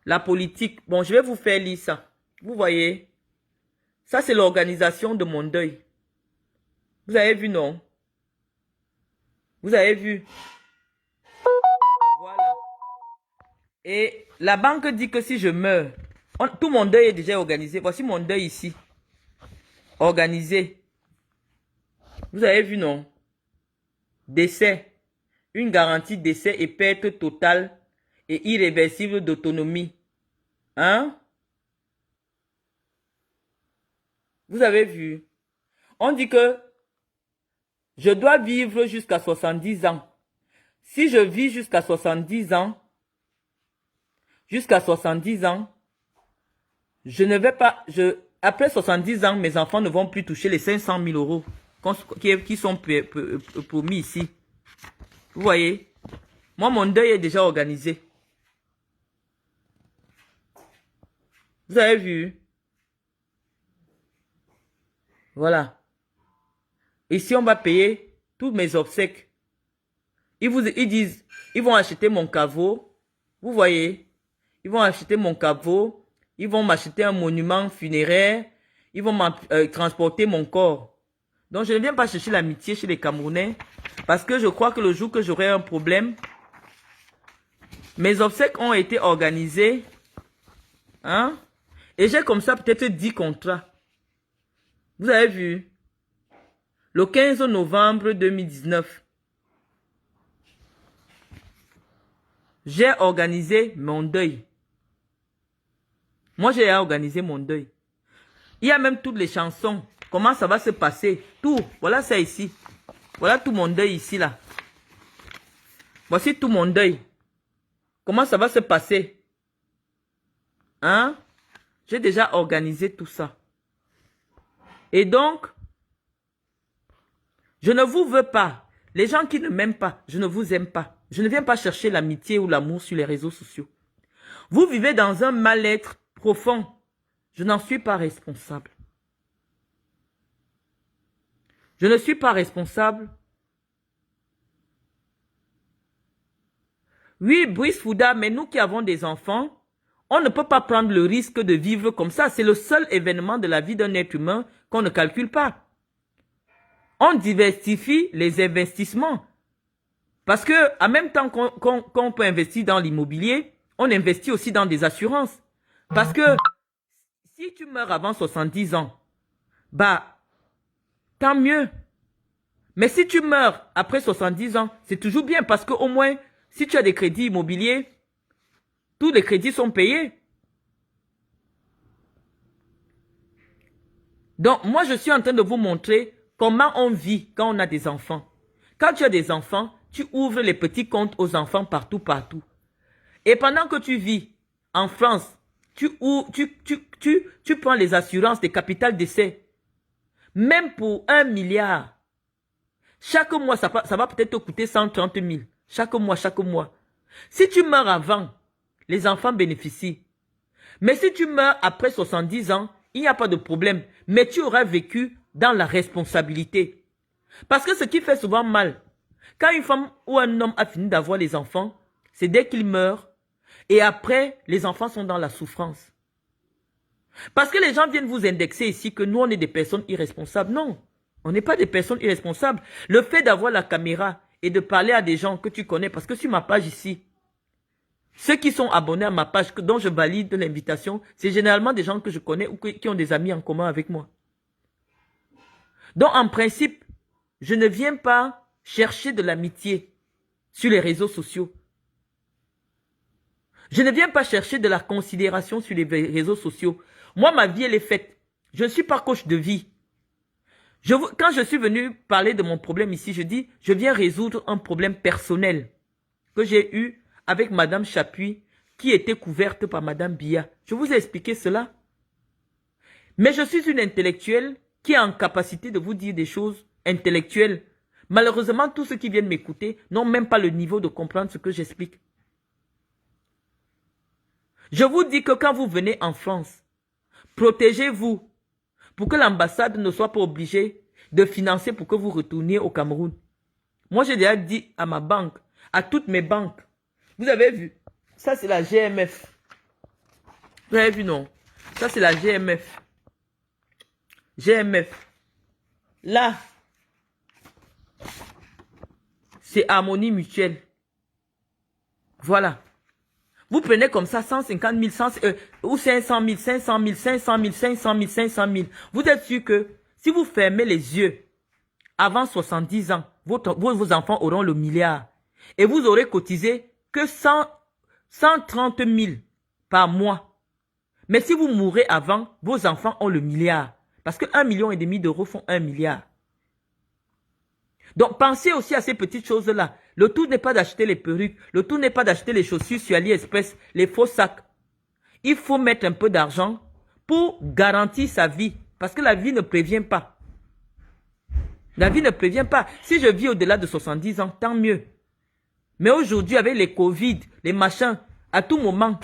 la politique. Bon, je vais vous faire lire ça. Vous voyez? Ça, c'est l'organisation de mon deuil. Vous avez vu, non? Vous avez vu? Voilà. Et la banque dit que si je meurs, tout mon deuil est déjà organisé. Voici mon deuil ici. Organisé. Vous avez vu, non? Décès. Une garantie décès et perte totale et irréversible d'autonomie. Hein? Vous avez vu? On dit que je dois vivre jusqu'à 70 ans. Si je vis jusqu'à 70 ans, je ne vais pas... Après 70 ans, mes enfants ne vont plus toucher les 500 000 € qui sont promis ici. Vous voyez? Moi, mon deuil est déjà organisé. Vous avez vu? Voilà. Ici, on va payer tous mes obsèques. Ils disent, ils vont acheter mon caveau. Vous voyez? Ils vont acheter mon caveau. Ils vont m'acheter un monument funéraire. Ils vont transporter mon corps. Donc, je ne viens pas chercher l'amitié chez les Camerounais. Parce que je crois que le jour que j'aurai un problème, mes obsèques ont été organisées. Hein? Et j'ai comme ça peut-être 10 contrats. Vous avez vu? Le 15 novembre 2019, j'ai organisé mon deuil. Moi, j'ai organisé mon deuil. Il y a même toutes les chansons. Comment ça va se passer? Tout. Voilà ça ici. Voilà tout mon deuil ici, là. Voici tout mon deuil. Comment ça va se passer? Hein? J'ai déjà organisé tout ça. Et donc, je ne vous veux pas. Les gens qui ne m'aiment pas, je ne vous aime pas. Je ne viens pas chercher l'amitié ou l'amour sur les réseaux sociaux. Vous vivez dans un mal-être profond. Je n'en suis pas responsable. Je ne suis pas responsable. Oui, Brice Fouda, mais nous qui avons des enfants, on ne peut pas prendre le risque de vivre comme ça. C'est le seul événement de la vie d'un être humain qu'on ne calcule pas. On diversifie les investissements. Parce que, en même temps qu'on peut investir dans l'immobilier, on investit aussi dans des assurances. Parce que, si tu meurs avant 70 ans, bah, tant mieux. Mais si tu meurs après 70 ans, c'est toujours bien parce qu'au moins, si tu as des crédits immobiliers, tous les crédits sont payés. Donc, moi, je suis en train de vous montrer comment on vit quand on a des enfants. Quand tu as des enfants, tu ouvres les petits comptes aux enfants partout, partout. Et pendant que tu vis en France, tu prends les assurances des capital décès. Même pour 1 milliard. Chaque mois, ça va peut-être te coûter 130 000. Chaque mois, chaque mois. Si tu meurs avant, les enfants bénéficient. Mais si tu meurs après 70 ans, il n'y a pas de problème. Mais tu auras vécu dans la responsabilité. Parce que ce qui fait souvent mal, quand une femme ou un homme a fini d'avoir les enfants, c'est dès qu'il meurt. Et après, les enfants sont dans la souffrance. Parce que les gens viennent vous indexer ici que nous, on est des personnes irresponsables. Non, on n'est pas des personnes irresponsables. Le fait d'avoir la caméra et de parler à des gens que tu connais, parce que sur ma page ici, ceux qui sont abonnés à ma page, dont je valide l'invitation, c'est généralement des gens que je connais ou qui ont des amis en commun avec moi. Donc, en principe, je ne viens pas chercher de l'amitié sur les réseaux sociaux. Je ne viens pas chercher de la considération sur les réseaux sociaux. Moi, ma vie, elle est faite. Je ne suis pas coach de vie. Quand je suis venu parler de mon problème ici, je dis, je viens résoudre un problème personnel que j'ai eu avec Madame Chapuis, qui était couverte par Madame Biya. Je vous ai expliqué cela. Mais je suis une intellectuelle qui est en capacité de vous dire des choses intellectuelles. Malheureusement, tous ceux qui viennent m'écouter n'ont même pas le niveau de comprendre ce que j'explique. Je vous dis que quand vous venez en France, protégez-vous pour que l'ambassade ne soit pas obligée de financer pour que vous retourniez au Cameroun. Moi, j'ai déjà dit à ma banque, à toutes mes banques, vous avez vu, ça c'est la GMF. Vous avez vu, non? Ça c'est la GMF. GMF. Là, c'est Harmonie Mutuelle. Voilà. Vous prenez comme ça 150 000, ou 500 000, 500 000, 500 000, 500 000, 500 000. Vous êtes sûr que si vous fermez les yeux avant 70 ans, vos enfants auront le milliard. Et vous aurez cotisé que 130 000 par mois. Mais si vous mourrez avant, vos enfants ont le milliard. Parce que 1,5 million d'euros font 1 milliard. Donc, pensez aussi à ces petites choses-là. Le tout n'est pas d'acheter les perruques. Le tout n'est pas d'acheter les chaussures sur AliExpress, les faux sacs. Il faut mettre un peu d'argent pour garantir sa vie. Parce que la vie ne prévient pas. La vie ne prévient pas. Si je vis au-delà de 70 ans, tant mieux. Mais aujourd'hui, avec les Covid, les machins, à tout moment,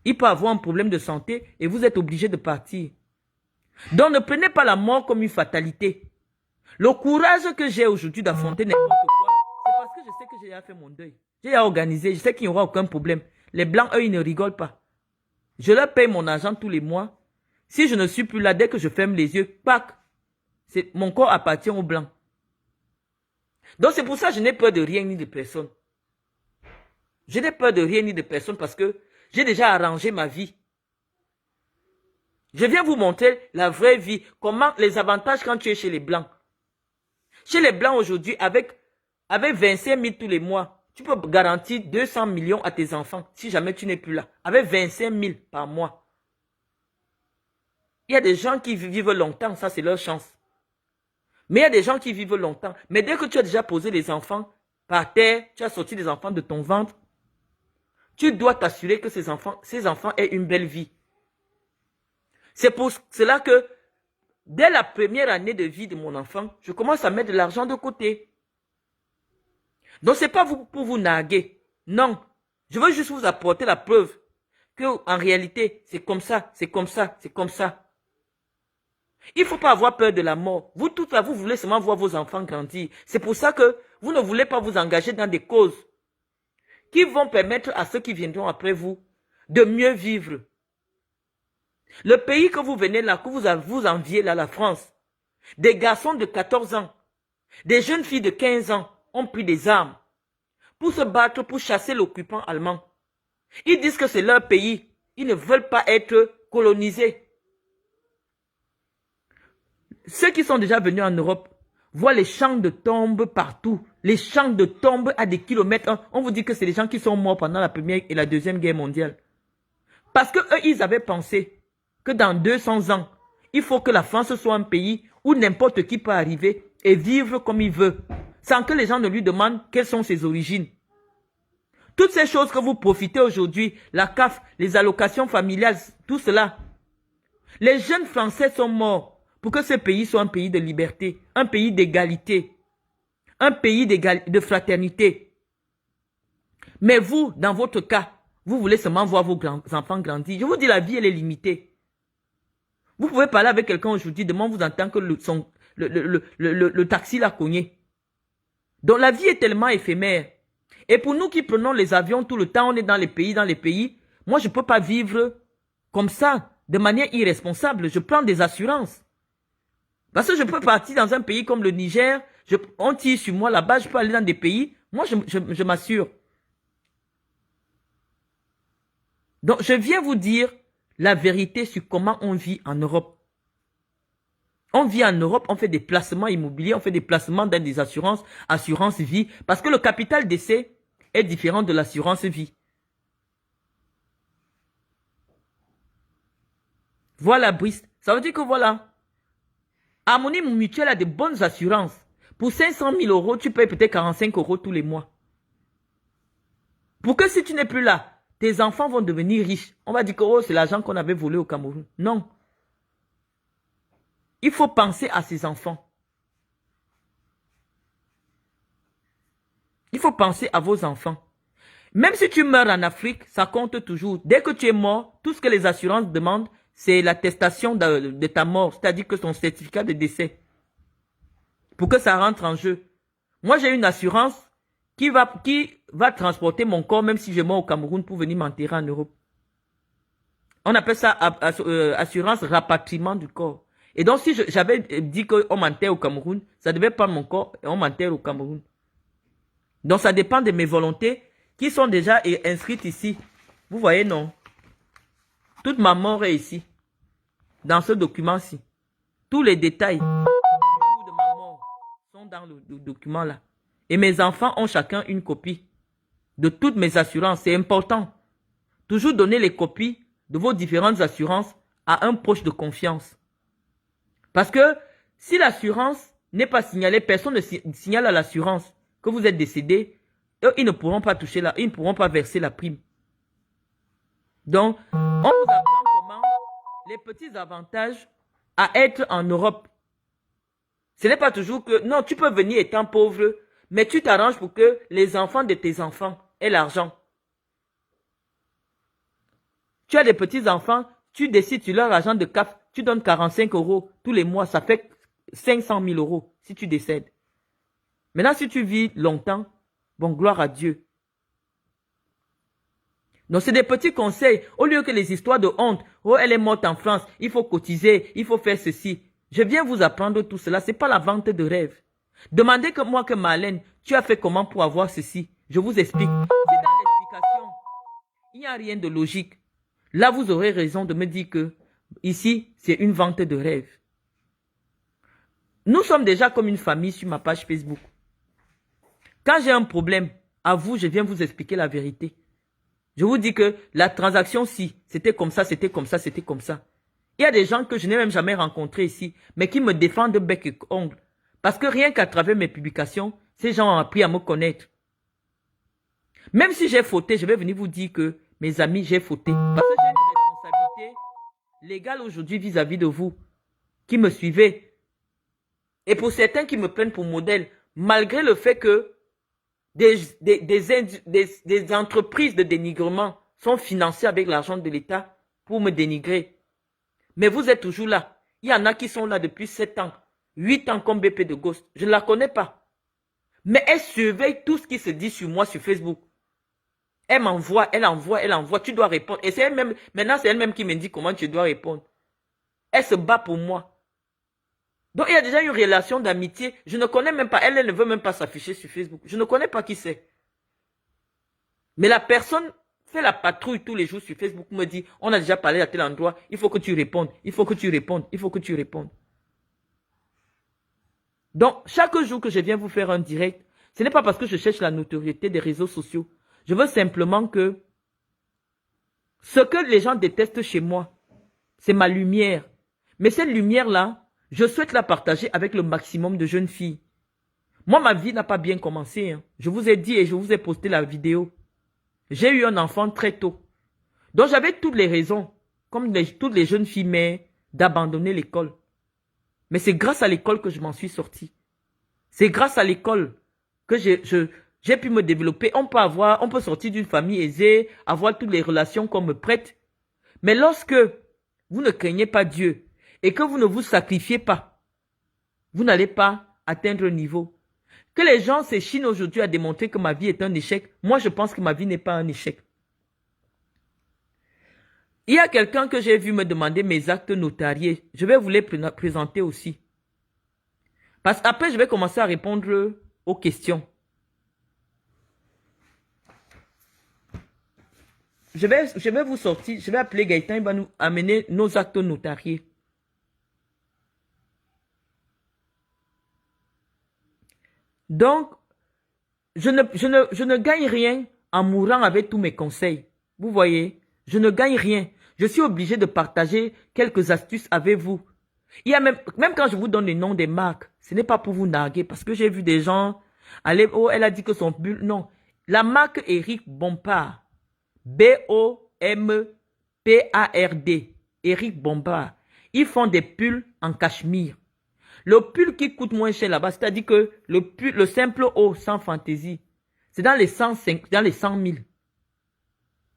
il peut avoir un problème de santé et vous êtes obligé de partir. Donc, ne prenez pas la mort comme une fatalité. Le courage que j'ai aujourd'hui d'affronter n'importe quoi, c'est parce que je sais que j'ai déjà fait mon deuil. J'ai déjà organisé, je sais qu'il n'y aura aucun problème. Les Blancs, eux, ils ne rigolent pas. Je leur paye mon argent tous les mois. Si je ne suis plus là, dès que je ferme les yeux, pac, mon corps appartient aux Blancs. Donc c'est pour ça que je n'ai peur de rien ni de personne. Je n'ai peur de rien ni de personne parce que j'ai déjà arrangé ma vie. Je viens vous montrer la vraie vie. Comment les avantages quand tu es chez les Blancs. Chez les Blancs aujourd'hui, avec 25 000 tous les mois, tu peux garantir 200 millions à tes enfants si jamais tu n'es plus là. Avec 25 000 par mois. Il y a des gens qui vivent longtemps, ça c'est leur chance. Mais il y a des gens qui vivent longtemps. Mais dès que tu as déjà posé les enfants par terre, tu as sorti les enfants de ton ventre, tu dois t'assurer que ces enfants aient une belle vie. C'est pour cela que dès la première année de vie de mon enfant, je commence à mettre de l'argent de côté. Donc ce n'est pas pour vous narguer. Non. Je veux juste vous apporter la preuve que en réalité, c'est comme ça, c'est comme ça, c'est comme ça. Il ne faut pas avoir peur de la mort. Vous, tout là, vous voulez seulement voir vos enfants grandir. C'est pour ça que vous ne voulez pas vous engager dans des causes qui vont permettre à ceux qui viendront après vous de mieux vivre. Le pays que vous venez là, que vous enviez là, la France, des garçons de 14 ans, des jeunes filles de 15 ans ont pris des armes pour se battre, pour chasser l'occupant allemand. Ils disent que c'est leur pays. Ils ne veulent pas être colonisés. Ceux qui sont déjà venus en Europe voient les champs de tombes partout. Les champs de tombes à des kilomètres. On vous dit que c'est des gens qui sont morts pendant la Première et la Deuxième Guerre mondiale. Parce que eux, ils avaient pensé que dans 200 ans, il faut que la France soit un pays où n'importe qui peut arriver et vivre comme il veut, sans que les gens ne lui demandent quelles sont ses origines. Toutes ces choses que vous profitez aujourd'hui, la CAF, les allocations familiales, tout cela, les jeunes Français sont morts pour que ce pays soit un pays de liberté, un pays d'égalité, un pays de fraternité. Mais vous, dans votre cas, vous voulez seulement voir vos enfants grandir. Je vous dis, la vie, elle est limitée. Vous pouvez parler avec quelqu'un aujourd'hui, demain vous entendez que le taxi l'a cogné. Donc la vie est tellement éphémère. Et pour nous qui prenons les avions tout le temps, on est dans les pays. Moi, je ne peux pas vivre comme ça, de manière irresponsable. Je prends des assurances. Parce que je peux partir dans un pays comme le Niger, on tire sur moi là-bas, je peux aller dans des pays. Moi, je m'assure. Donc, je viens vous dire la vérité sur comment on vit en Europe. On vit en Europe, on fait des placements immobiliers, on fait des placements dans des assurances, assurance vie, parce que le capital d'essai est différent de l'assurance vie. Voilà, Brice. Ça veut dire que voilà. Harmonie Mutuelle a de bonnes assurances. Pour 500 000 euros, tu payes peut-être 45 euros tous les mois. Pour que si tu n'es plus là, tes enfants vont devenir riches. On va dire que oh, c'est l'argent qu'on avait volé au Cameroun. Non. Il faut penser à ses enfants. Il faut penser à vos enfants. Même si tu meurs en Afrique, ça compte toujours. Dès que tu es mort, tout ce que les assurances demandent, c'est l'attestation de ta mort, c'est-à-dire que ton certificat de décès. Pour que ça rentre en jeu. Moi, j'ai une assurance qui va transporter mon corps, même si je meurs au Cameroun, pour venir m'enterrer en Europe. On appelle ça assurance rapatriement du corps. Et donc, si j'avais dit qu'on m'enterre au Cameroun, ça devait prendre mon corps et on m'enterre au Cameroun. Donc, ça dépend de mes volontés qui sont déjà inscrites ici. Vous voyez, non? Toute ma mort est ici, dans ce document-ci. Tous les détails du jour de ma mort sont dans le document-là. Et mes enfants ont chacun une copie de toutes mes assurances. C'est important. Toujours donner les copies de vos différentes assurances à un proche de confiance. Parce que si l'assurance n'est pas signalée, personne ne signale à l'assurance que vous êtes décédé, eux, ils ne pourront pas toucher ils ne pourront pas verser la prime. Donc, on vous apprend comment les petits avantages à être en Europe. Ce n'est pas toujours que, non, tu peux venir étant pauvre, mais tu t'arranges pour que les enfants de tes enfants aient l'argent. Tu as des petits enfants, tu décides sur leur argent de CAF, tu donnes 45 euros tous les mois, ça fait 500 000 euros si tu décèdes. Maintenant, si tu vis longtemps, bon, gloire à Dieu. Donc, c'est des petits conseils. Au lieu que les histoires de honte, oh, elle est morte en France, il faut cotiser, il faut faire ceci. Je viens vous apprendre tout cela. Ce n'est pas la vente de rêve. Demandez que moi, que Marlène, tu as fait comment pour avoir ceci. Je vous explique. Si dans l'explication, il n'y a rien de logique, là, vous aurez raison de me dire que ici, c'est une vente de rêve. Nous sommes déjà comme une famille sur ma page Facebook. Quand j'ai un problème, à vous, je viens vous expliquer la vérité. Je vous dis que la transaction, si, c'était comme ça, c'était comme ça, c'était comme ça. Il y a des gens que je n'ai même jamais rencontrés ici, mais qui me défendent de bec et ongle. Parce que rien qu'à travers mes publications, ces gens ont appris à me connaître. Même si j'ai fauté, je vais venir vous dire que, mes amis, j'ai fauté. Parce que j'ai une responsabilité légale aujourd'hui vis-à-vis de vous, qui me suivez. Et pour certains qui me prennent pour modèle, malgré le fait que des entreprises de dénigrement sont financées avec l'argent de l'État pour me dénigrer. Mais vous êtes toujours là. Il y en a qui sont là depuis 7 ans, 8 ans comme BP de Ghost. Je ne la connais pas. Mais elle surveille tout ce qui se dit sur moi sur Facebook. Elle m'envoie, elle envoie. Tu dois répondre. Et c'est elle-même, maintenant c'est elle-même qui me dit comment tu dois répondre. Elle se bat pour moi. Donc il y a déjà une relation d'amitié. Je ne connais même pas. Elle ne veut même pas s'afficher sur Facebook. Je ne connais pas qui c'est. Mais la personne fait la patrouille tous les jours sur Facebook, me dit, on a déjà parlé à tel endroit, il faut que tu répondes, il faut que tu répondes, il faut que tu répondes. Donc, chaque jour que je viens vous faire un direct, ce n'est pas parce que je cherche la notoriété des réseaux sociaux. Je veux simplement que ce que les gens détestent chez moi, c'est ma lumière. Mais cette lumière-là, je souhaite la partager avec le maximum de jeunes filles. Moi, ma vie n'a pas bien commencé. Hein. Je vous ai dit et je vous ai posté la vidéo. J'ai eu un enfant très tôt. Donc, j'avais toutes les raisons, comme toutes les jeunes filles mères, d'abandonner l'école. Mais c'est grâce à l'école que je m'en suis sorti. C'est grâce à l'école que j'ai pu me développer. On peut sortir d'une famille aisée, avoir toutes les relations qu'on me prête. Mais lorsque vous ne craignez pas Dieu et que vous ne vous sacrifiez pas, vous n'allez pas atteindre le niveau. Que les gens s'échinent aujourd'hui à démontrer que ma vie est un échec, moi je pense que ma vie n'est pas un échec. Il y a quelqu'un que j'ai vu me demander mes actes notariés. Je vais vous les présenter aussi. Parce qu'après, je vais commencer à répondre aux questions. Je vais vous sortir, je vais appeler Gaëtan, il va nous amener nos actes notariés. Donc, je ne gagne rien en mourant avec tous mes conseils. Vous voyez, je ne gagne rien. Je suis obligé de partager quelques astuces avec vous. Il y a même quand je vous donne les noms des marques, ce n'est pas pour vous narguer, parce que j'ai vu des gens aller, oh, elle a dit que son bulle, non. La marque Éric Bompard, B-O-M-P-A-R-D, Éric Bompard, ils font des pulls en cachemire. Le pull qui coûte moins cher là-bas, c'est-à-dire que le simple haut sans fantaisie, c'est dans les 100 000.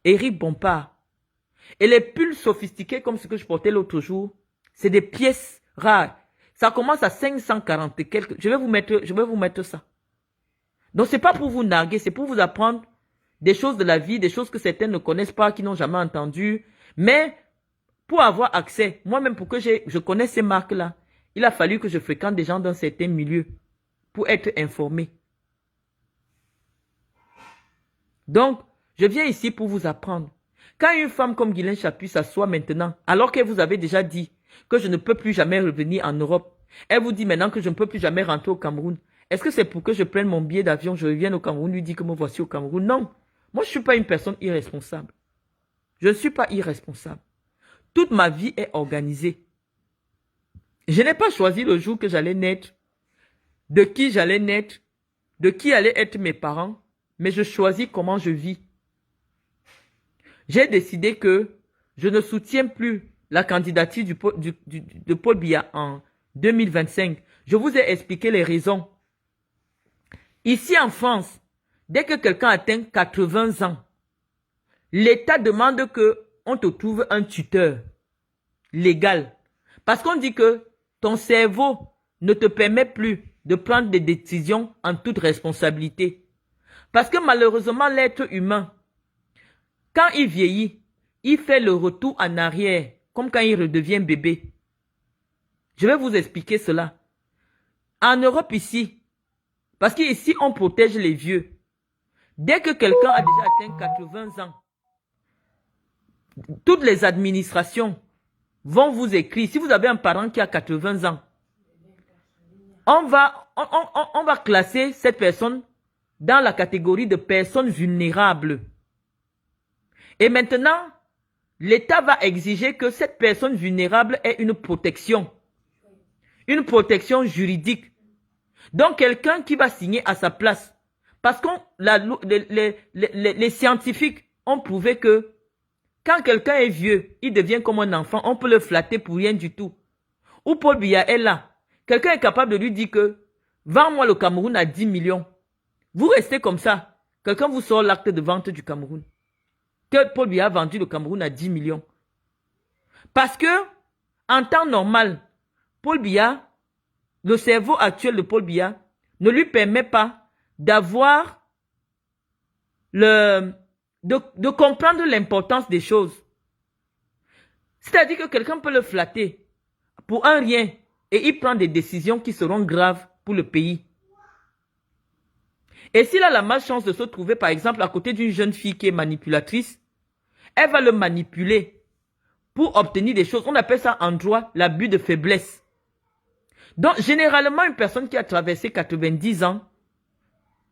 Éric Bompard. Et les pulls sophistiqués comme ce que je portais l'autre jour, c'est des pièces rares. Ça commence à 540 et quelques. Je vais vous mettre ça. Donc c'est pas pour vous narguer, c'est pour vous apprendre des choses de la vie, des choses que certains ne connaissent pas, qui n'ont jamais entendu. Mais pour avoir accès, moi-même pour que je connaisse ces marques-là, il a fallu que je fréquente des gens dans certains milieux pour être informé. Donc, je viens ici pour vous apprendre. Quand une femme comme Guylaine Chapuis s'assoit maintenant, alors qu'elle vous avait déjà dit que je ne peux plus jamais revenir en Europe, elle vous dit maintenant que je ne peux plus jamais rentrer au Cameroun. Est-ce que c'est pour que je prenne mon billet d'avion, je revienne au Cameroun, lui dire que me voici au Cameroun? Non. Moi, je ne suis pas une personne irresponsable. Je ne suis pas irresponsable. Toute ma vie est organisée. Je n'ai pas choisi le jour que j'allais naître, de qui j'allais naître, de qui allaient être mes parents, mais je choisis comment je vis. J'ai décidé que je ne soutiens plus la candidature de Paul Biya en 2025. Je vous ai expliqué les raisons. Ici en France, dès que quelqu'un atteint 80 ans, l'État demande qu'on te trouve un tuteur légal. Parce qu'on dit que ton cerveau ne te permet plus de prendre des décisions en toute responsabilité. Parce que malheureusement, l'être humain, quand il vieillit, il fait le retour en arrière, comme quand il redevient bébé. Je vais vous expliquer cela. En Europe ici, parce qu'ici on protège les vieux. Dès que quelqu'un a déjà atteint 80 ans, toutes les administrations vont vous écrire. Si vous avez un parent qui a 80 ans, on va classer cette personne dans la catégorie de personnes vulnérables. Et maintenant, l'État va exiger que cette personne vulnérable ait une protection juridique. Donc, quelqu'un qui va signer à sa place. Parce que les scientifiques ont prouvé que quand quelqu'un est vieux, il devient comme un enfant, on peut le flatter pour rien du tout. Ou Paul Biya est là. Quelqu'un est capable de lui dire que vends-moi le Cameroun à 10 millions. Vous restez comme ça. Quelqu'un vous sort l'acte de vente du Cameroun. Que Paul Biya a vendu le Cameroun à 10 millions. Parce que, en temps normal, Paul Biya, le cerveau actuel de Paul Biya, ne lui permet pas d'avoir de comprendre l'importance des choses. C'est-à-dire que quelqu'un peut le flatter pour un rien et il prend des décisions qui seront graves pour le pays. Et s'il a la malchance de se trouver, par exemple, à côté d'une jeune fille qui est manipulatrice, elle va le manipuler pour obtenir des choses. On appelle ça en droit l'abus de faiblesse. Donc, généralement, une personne qui a traversé 90 ans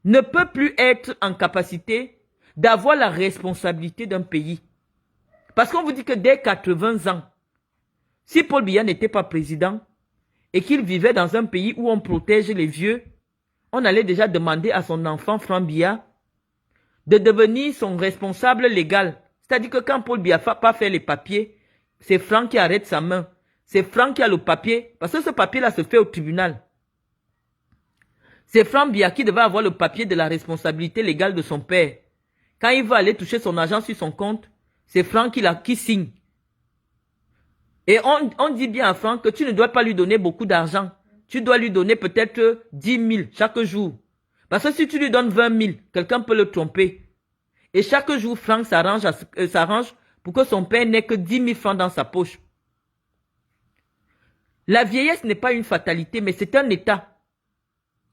ne peut plus être en capacité d'avoir la responsabilité d'un pays. Parce qu'on vous dit que dès 80 ans, si Paul Biya n'était pas président et qu'il vivait dans un pays où on protège les vieux, on allait déjà demander à son enfant, Franck Biya, de devenir son responsable légal. C'est-à-dire que quand Paul Biya n'a pas fait les papiers, c'est Franck qui arrête sa main. C'est Franck qui a le papier, parce que ce papier-là se fait au tribunal. C'est Franck Biya qui devait avoir le papier de la responsabilité légale de son père. Quand il va aller toucher son argent sur son compte, c'est Franck qui signe. Et on dit bien à Franck que tu ne dois pas lui donner beaucoup d'argent. Tu dois lui donner peut-être 10 000 chaque jour. Parce que si tu lui donnes 20 000, quelqu'un peut le tromper. Et chaque jour, Franck s'arrange pour que son père n'ait que 10 000 francs dans sa poche. La vieillesse n'est pas une fatalité, mais c'est un état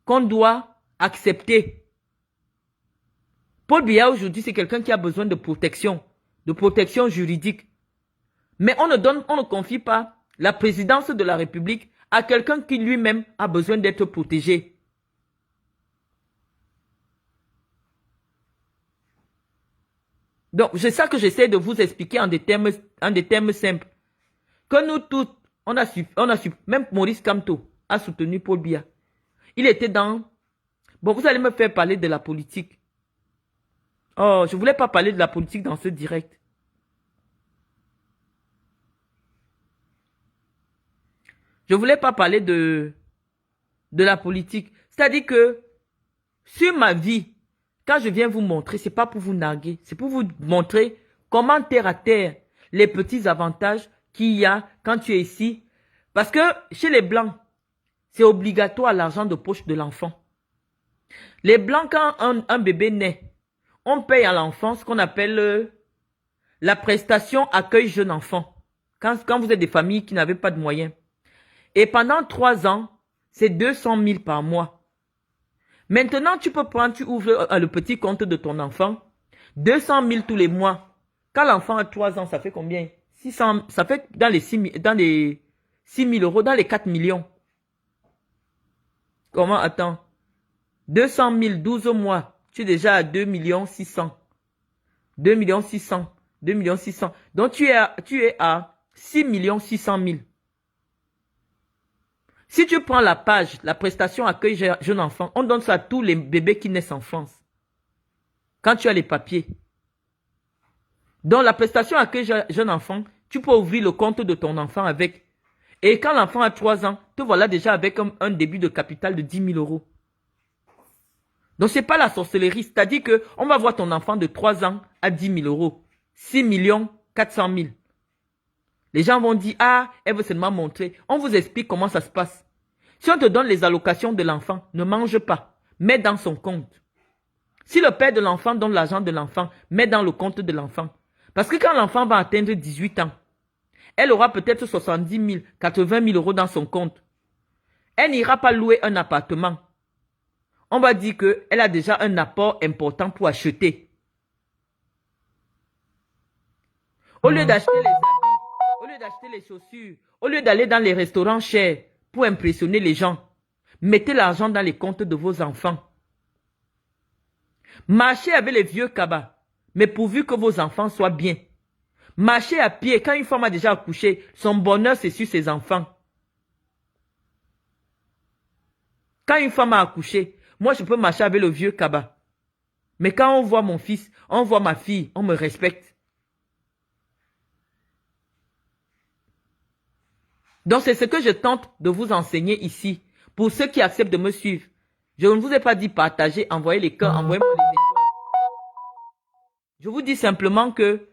qu'on doit accepter. Paul Biya aujourd'hui, c'est quelqu'un qui a besoin de protection juridique. Mais on ne confie pas la présidence de la République à quelqu'un qui lui-même a besoin d'être protégé. Donc, c'est ça que j'essaie de vous expliquer en des termes simples. Que nous tous, on a su, même Maurice Kamto a soutenu Paul Biya. Il était dans... Bon, vous allez me faire parler de la politique. Oh, je ne voulais pas parler de la politique dans ce direct. Je ne voulais pas parler de la politique. C'est-à-dire que, sur ma vie, quand je viens vous montrer, ce n'est pas pour vous narguer. C'est pour vous montrer comment terre à terre, les petits avantages qu'il y a quand tu es ici. Parce que chez les Blancs, c'est obligatoire l'argent de poche de l'enfant. Les Blancs, quand un bébé naît, on paye à l'enfant ce qu'on appelle la prestation accueil jeune enfant. Quand vous êtes des familles qui n'avaient pas de moyens. Et pendant 3 ans, c'est 200 000 par mois. Maintenant, tu ouvres le petit compte de ton enfant, 200 000 tous les mois. Quand l'enfant a 3 ans, ça fait combien? 600, ça fait dans les 6 000 euros, dans les 4 millions. Comment? Attends. 200 000, 12 mois. Tu es déjà à 2 600 000. 2 600 000. 2 600 000. Donc, tu es à 6 600 000. Si tu prends la page, la prestation accueil jeune enfant, on donne ça à tous les bébés qui naissent en France. Quand tu as les papiers. Donc, la prestation accueil jeune enfant, tu peux ouvrir le compte de ton enfant avec. Et quand l'enfant a 3 ans, te voilà déjà avec un début de capital de 10 000 euros. Donc, ce n'est pas la sorcellerie. C'est-à-dire qu'on va voir ton enfant de 3 ans à 10 000 euros. 6 400 000. Les gens vont dire, ah, elle veut seulement montrer. On vous explique comment ça se passe. Si on te donne les allocations de l'enfant, ne mange pas. Mets dans son compte. Si le père de l'enfant donne l'argent de l'enfant, mets dans le compte de l'enfant. Parce que quand l'enfant va atteindre 18 ans, elle aura peut-être 70 000, 80 000 euros dans son compte. Elle n'ira pas louer un appartement. On va dire qu'elle a déjà un apport important pour acheter. Au lieu d'acheter d'acheter les chaussures, au lieu d'aller dans les restaurants chers pour impressionner les gens, mettez l'argent dans les comptes de vos enfants. Marchez avec les vieux cabas, mais pourvu que vos enfants soient bien. Marchez à pied, quand une femme a déjà accouché, son bonheur c'est sur ses enfants. Quand une femme a accouché, moi je peux marcher avec le vieux cabas. Mais quand on voit mon fils, on voit ma fille, on me respecte. Donc c'est ce que je tente de vous enseigner ici. Pour ceux qui acceptent de me suivre. Je ne vous ai pas dit partager, envoyer les cœurs, envoyez-moi les étoiles. Je vous dis simplement que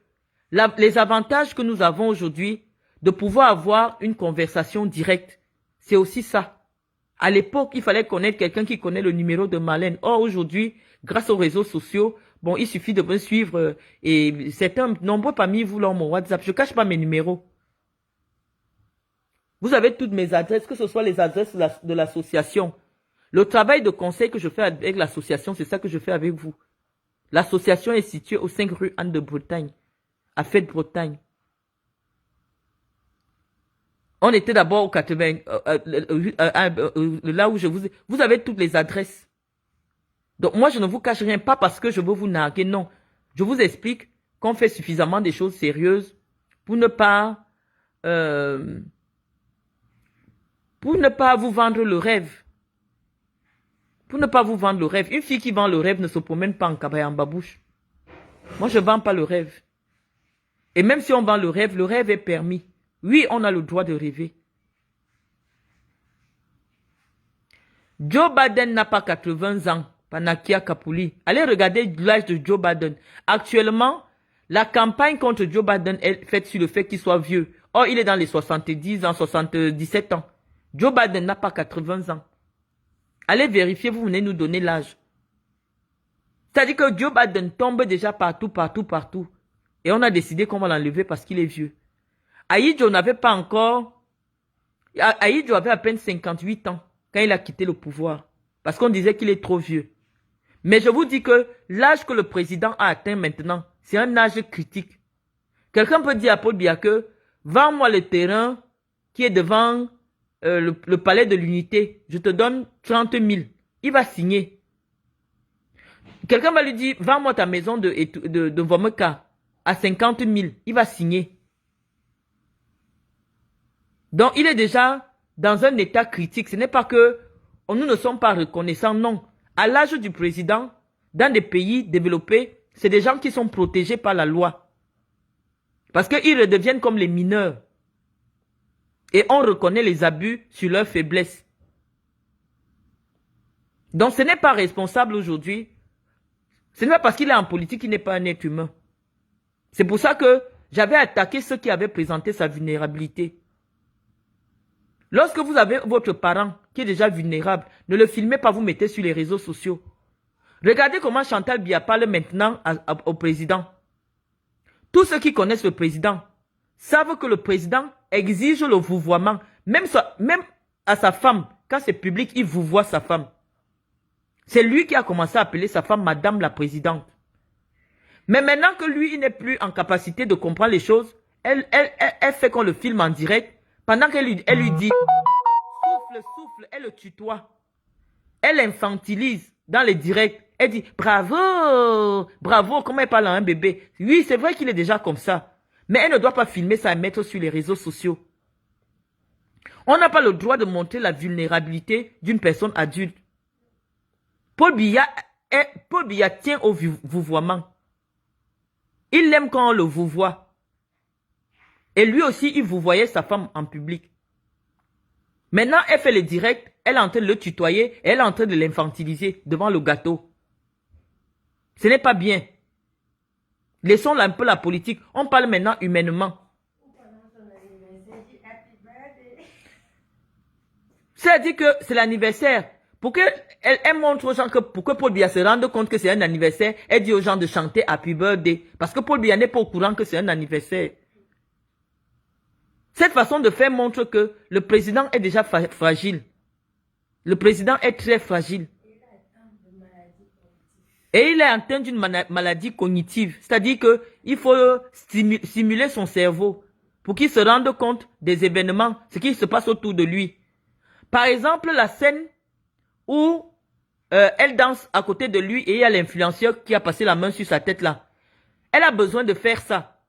les avantages que nous avons aujourd'hui de pouvoir avoir une conversation directe, c'est aussi ça. À l'époque, il fallait connaître quelqu'un qui connaît le numéro de Marlène. Or, aujourd'hui, grâce aux réseaux sociaux, bon, il suffit de me suivre et certains, nombreux parmi vous l'ont mon WhatsApp. Je ne cache pas mes numéros. Vous avez toutes mes adresses, que ce soit les adresses de l'association. Le travail de conseil que je fais avec l'association, c'est ça que je fais avec vous. L'association est située au 5 rue Anne de Bretagne, à Fête-Bretagne. On était d'abord au 80, là où je vous avez toutes les adresses. Donc moi, je ne vous cache rien, pas parce que je veux vous narguer, non. Je vous explique qu'on fait suffisamment des choses sérieuses pour ne pas vous vendre le rêve. Pour ne pas vous vendre le rêve. Une fille qui vend le rêve ne se promène pas en cabaya en babouche. Moi, je ne vends pas le rêve. Et même si on vend le rêve est permis. Oui, on a le droit de rêver. Joe Biden n'a pas 80 ans. Panakia Kapuli. Allez regarder l'âge de Joe Biden. Actuellement, la campagne contre Joe Biden est faite sur le fait qu'il soit vieux. Or, il est dans les 70 ans, 77 ans. Joe Biden n'a pas 80 ans. Allez vérifier, vous venez nous donner l'âge. C'est-à-dire que Joe Biden tombe déjà partout. Et on a décidé qu'on va l'enlever parce qu'il est vieux. Aïdjo n'avait pas encore... Aïdjo avait à peine 58 ans quand il a quitté le pouvoir. Parce qu'on disait qu'il est trop vieux. Mais je vous dis que l'âge que le président a atteint maintenant, c'est un âge critique. Quelqu'un peut dire à Paul Biya que vends-moi le terrain qui est devant le palais de l'unité. Je te donne 30 000. Il va signer. Quelqu'un va lui dire, vends-moi ta maison de Vomeka à 50 000. Il va signer. Donc, il est déjà dans un état critique. Ce n'est pas que nous ne sommes pas reconnaissants, non. À l'âge du président, dans des pays développés, c'est des gens qui sont protégés par la loi. Parce qu'ils redeviennent comme les mineurs. Et on reconnaît les abus sur leur faiblesse. Donc, ce n'est pas responsable aujourd'hui. Ce n'est pas parce qu'il est en politique qu'il n'est pas un être humain. C'est pour ça que j'avais attaqué ceux qui avaient présenté sa vulnérabilité. Lorsque vous avez votre parent qui est déjà vulnérable, ne le filmez pas, vous mettez sur les réseaux sociaux. Regardez comment Chantal Biya parle maintenant au président. Tous ceux qui connaissent le président savent que le président exige le vouvoiement. Même à sa femme, quand c'est public, il vouvoie sa femme. C'est lui qui a commencé à appeler sa femme Madame la Présidente. Mais maintenant que lui, il n'est plus en capacité de comprendre les choses, elle fait qu'on le filme en direct. Pendant qu'elle lui dit, souffle, elle le tutoie. Elle infantilise dans les directs. Elle dit, bravo, comment elle parle à un bébé. Oui, c'est vrai qu'il est déjà comme ça. Mais elle ne doit pas filmer ça et mettre sur les réseaux sociaux. On n'a pas le droit de montrer la vulnérabilité d'une personne adulte. Paul Biya tient au vouvoiement. Il aime quand on le vouvoie. Et lui aussi, il vouvoyait sa femme en public. Maintenant, elle fait le direct, elle est en train de le tutoyer et elle est en train de l'infantiliser devant le gâteau. Ce n'est pas bien. Laissons un peu la politique. On parle maintenant humainement. C'est-à-dire que c'est l'anniversaire. Pour qu'elle montre aux gens que pour que Paul Biya se rende compte que c'est un anniversaire, elle dit aux gens de chanter Happy Birthday. Parce que Paul Biya n'est pas au courant que c'est un anniversaire. Cette façon de faire montre que le président est déjà fragile. Le président est très fragile. Et il est atteint d'une maladie cognitive. C'est-à-dire qu'il faut stimuler son cerveau. pour qu'il se rende compte des événements, ce qui se passe autour de lui. Par exemple, la scène où elle danse à côté de lui et il y a l'influenceur qui a passé la main sur sa tête là. Elle a besoin de faire ça.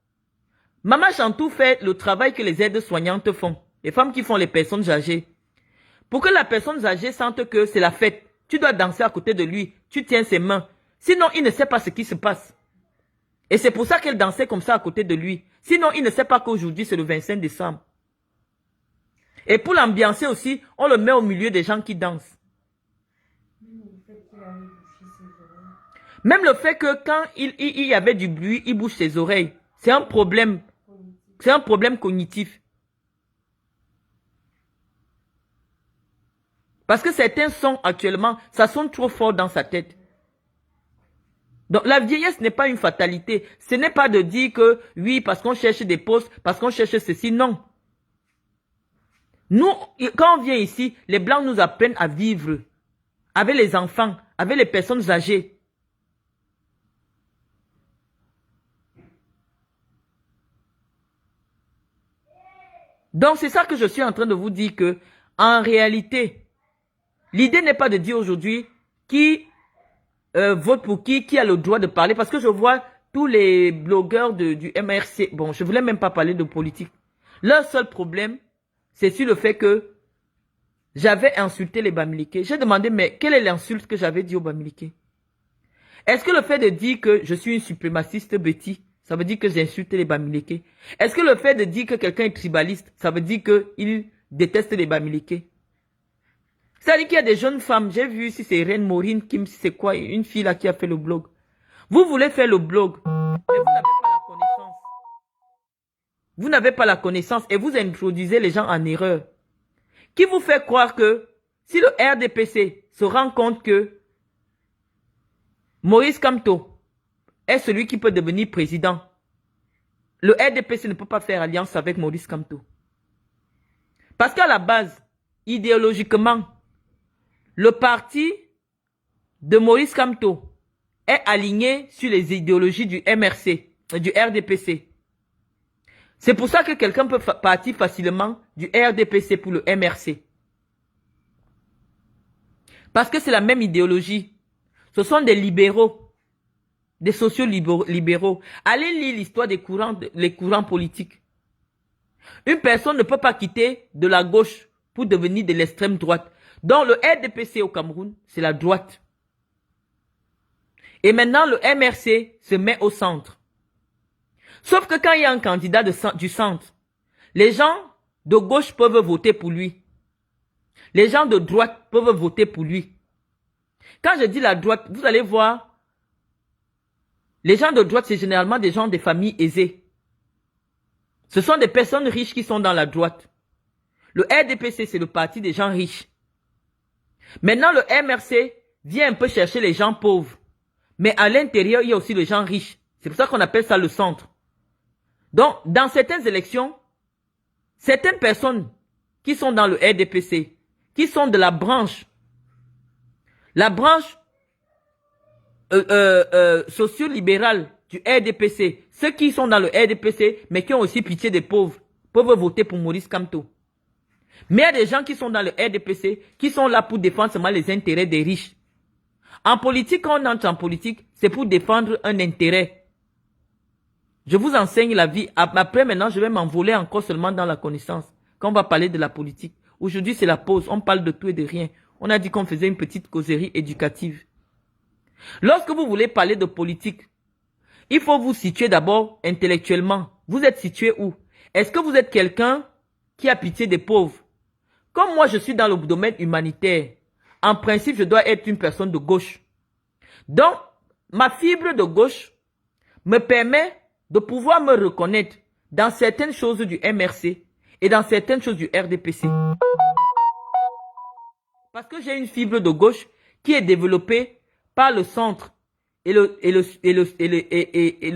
Maman Chantou fait le travail que les aides-soignantes font. Les femmes qui font les personnes âgées. Pour que la personne âgée sente que c'est la fête, tu dois danser à côté de lui. Tu tiens ses mains. Sinon, il ne sait pas ce qui se passe. Et c'est pour ça qu'elle dansait comme ça à côté de lui. Sinon, il ne sait pas qu'aujourd'hui, c'est le 25 décembre. Et pour l'ambiancer aussi, on le met au milieu des gens qui dansent. Même le fait que quand il y avait du bruit, il bouge ses oreilles. C'est un problème. C'est un problème cognitif. Parce que certains sons actuellement, ça sonne trop fort dans sa tête. Donc la vieillesse n'est pas une fatalité. Ce n'est pas de dire que oui, parce qu'on cherche des postes, parce qu'on cherche ceci. Non. Nous, quand on vient ici, les Blancs nous apprennent à vivre avec les enfants, avec les personnes âgées. Donc c'est ça que je suis en train de vous dire que, en réalité, l'idée n'est pas de dire aujourd'hui qui vote pour qui a le droit de parler. Parce que je vois tous les blogueurs du MRC. Bon, je voulais même pas parler de politique. Leur seul problème, c'est sur le fait que j'avais insulté les Bamileke. J'ai demandé, mais quelle est l'insulte que j'avais dit aux Bamileke? Est-ce que le fait de dire que je suis une suprémaciste Betty, ça veut dire que j'ai insulté les Bamileke? Est-ce que le fait de dire que quelqu'un est tribaliste, ça veut dire qu'il déteste les Bamileke? Ça veut dire qu'il y a des jeunes femmes, j'ai vu si c'est Reine Maureen Kim, si c'est quoi, une fille là qui a fait le blog. Vous voulez faire le blog, mais vous n'avez pas la connaissance. Vous n'avez pas la connaissance et vous introduisez les gens en erreur. Qui vous fait croire que si le RDPC se rend compte que Maurice Kamto est celui qui peut devenir président, le RDPC ne peut pas faire alliance avec Maurice Kamto. Parce qu'à la base, idéologiquement, le parti de Maurice Kamto est aligné sur les idéologies du MRC, du RDPC. C'est pour ça que quelqu'un peut partir facilement du RDPC pour le MRC. Parce que c'est la même idéologie. Ce sont des libéraux, des sociaux-libéraux. Allez lire l'histoire des les courants politiques. Une personne ne peut pas quitter de la gauche pour devenir de l'extrême droite. Donc le RDPC au Cameroun, c'est la droite. Et maintenant, le MRC se met au centre. Sauf que quand il y a un candidat du centre, les gens de gauche peuvent voter pour lui. Les gens de droite peuvent voter pour lui. Quand je dis la droite, vous allez voir, les gens de droite, c'est généralement des gens des familles aisées. Ce sont des personnes riches qui sont dans la droite. Le RDPC, c'est le parti des gens riches. Maintenant, le MRC vient un peu chercher les gens pauvres. Mais à l'intérieur, il y a aussi les gens riches. C'est pour ça qu'on appelle ça le centre. Donc, dans certaines élections, certaines personnes qui sont dans le RDPC, qui sont de la branche socio-libérale du RDPC, ceux qui sont dans le RDPC, mais qui ont aussi pitié des pauvres, peuvent voter pour Maurice Kamto. Mais il y a des gens qui sont dans le RDPC, qui sont là pour défendre seulement les intérêts des riches. En politique, quand on entre en politique, c'est pour défendre un intérêt. Je vous enseigne la vie. Après, maintenant, je vais m'envoler encore seulement dans la connaissance. Quand on va parler de la politique. Aujourd'hui, c'est la pause. On parle de tout et de rien. On a dit qu'on faisait une petite causerie éducative. Lorsque vous voulez parler de politique, il faut vous situer d'abord intellectuellement. Vous êtes situé où? Est-ce que vous êtes quelqu'un qui a pitié des pauvres? Comme moi, je suis dans le domaine humanitaire. En principe, je dois être une personne de gauche. Donc, ma fibre de gauche me permet de pouvoir me reconnaître dans certaines choses du MRC et dans certaines choses du RDPC. Parce que j'ai une fibre de gauche qui est développée par le centre et le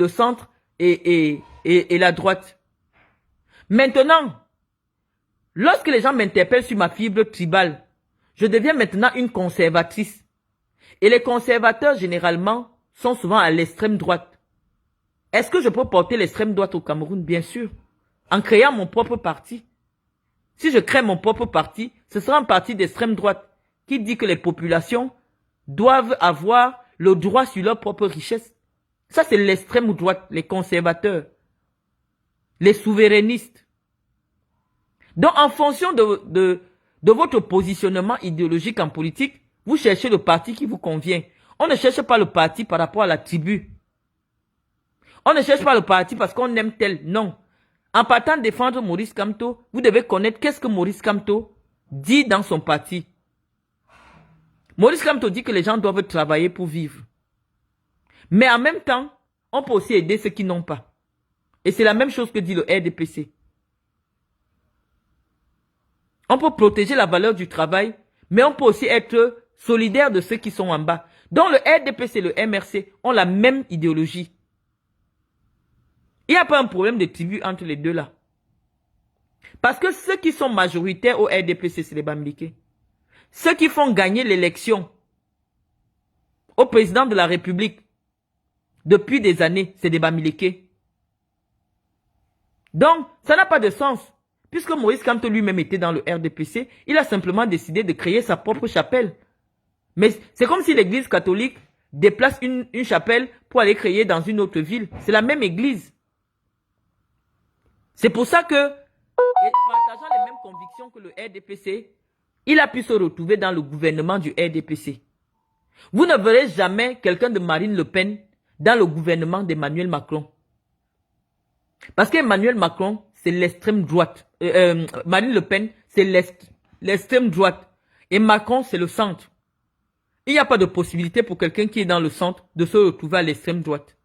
centre et la droite. Maintenant, lorsque les gens m'interpellent sur ma fibre tribale, je deviens maintenant une conservatrice. Et les conservateurs, généralement, sont souvent à l'extrême droite. Est-ce que je peux porter l'extrême droite au Cameroun? Bien sûr. en créant mon propre parti. Si je crée mon propre parti, ce sera un parti d'extrême droite qui dit que les populations doivent avoir le droit sur leur propre richesse. Ça, c'est l'extrême droite, les conservateurs, les souverainistes. Donc, en fonction de votre positionnement idéologique en politique, vous cherchez le parti qui vous convient. On ne cherche pas le parti par rapport à la tribu. On ne cherche pas le parti parce qu'on aime tel. Non. En partant défendre Maurice Kamto, vous devez connaître qu'est-ce que Maurice Kamto dit dans son parti. Maurice Kamto dit que les gens doivent travailler pour vivre. Mais en même temps, on peut aussi aider ceux qui n'ont pas. Et c'est la même chose que dit le RDPC. On peut protéger la valeur du travail, mais on peut aussi être solidaire de ceux qui sont en bas. Donc le RDPC et le MRC ont la même idéologie. Il n'y a pas un problème de tribu entre les deux là. Parce que ceux qui sont majoritaires au RDPC, c'est les Bamileke. Ceux qui font gagner l'élection au président de la République depuis des années, c'est des Bamileke. Donc, ça n'a pas de sens. Puisque Maurice Kamto lui-même était dans le RDPC, il a simplement décidé de créer sa propre chapelle. Mais c'est comme si l'église catholique déplace une chapelle pour aller créer dans une autre ville. C'est la même église. C'est pour ça que, partageant les mêmes convictions que le RDPC, il a pu se retrouver dans le gouvernement du RDPC. Vous ne verrez jamais quelqu'un de Marine Le Pen dans le gouvernement d'Emmanuel Macron. Parce qu'Emmanuel Macron, c'est l'extrême droite. Marine Le Pen, c'est l'extrême droite. Et Macron, c'est le centre. Il n'y a pas de possibilité pour quelqu'un qui est dans le centre de se retrouver à l'extrême droite.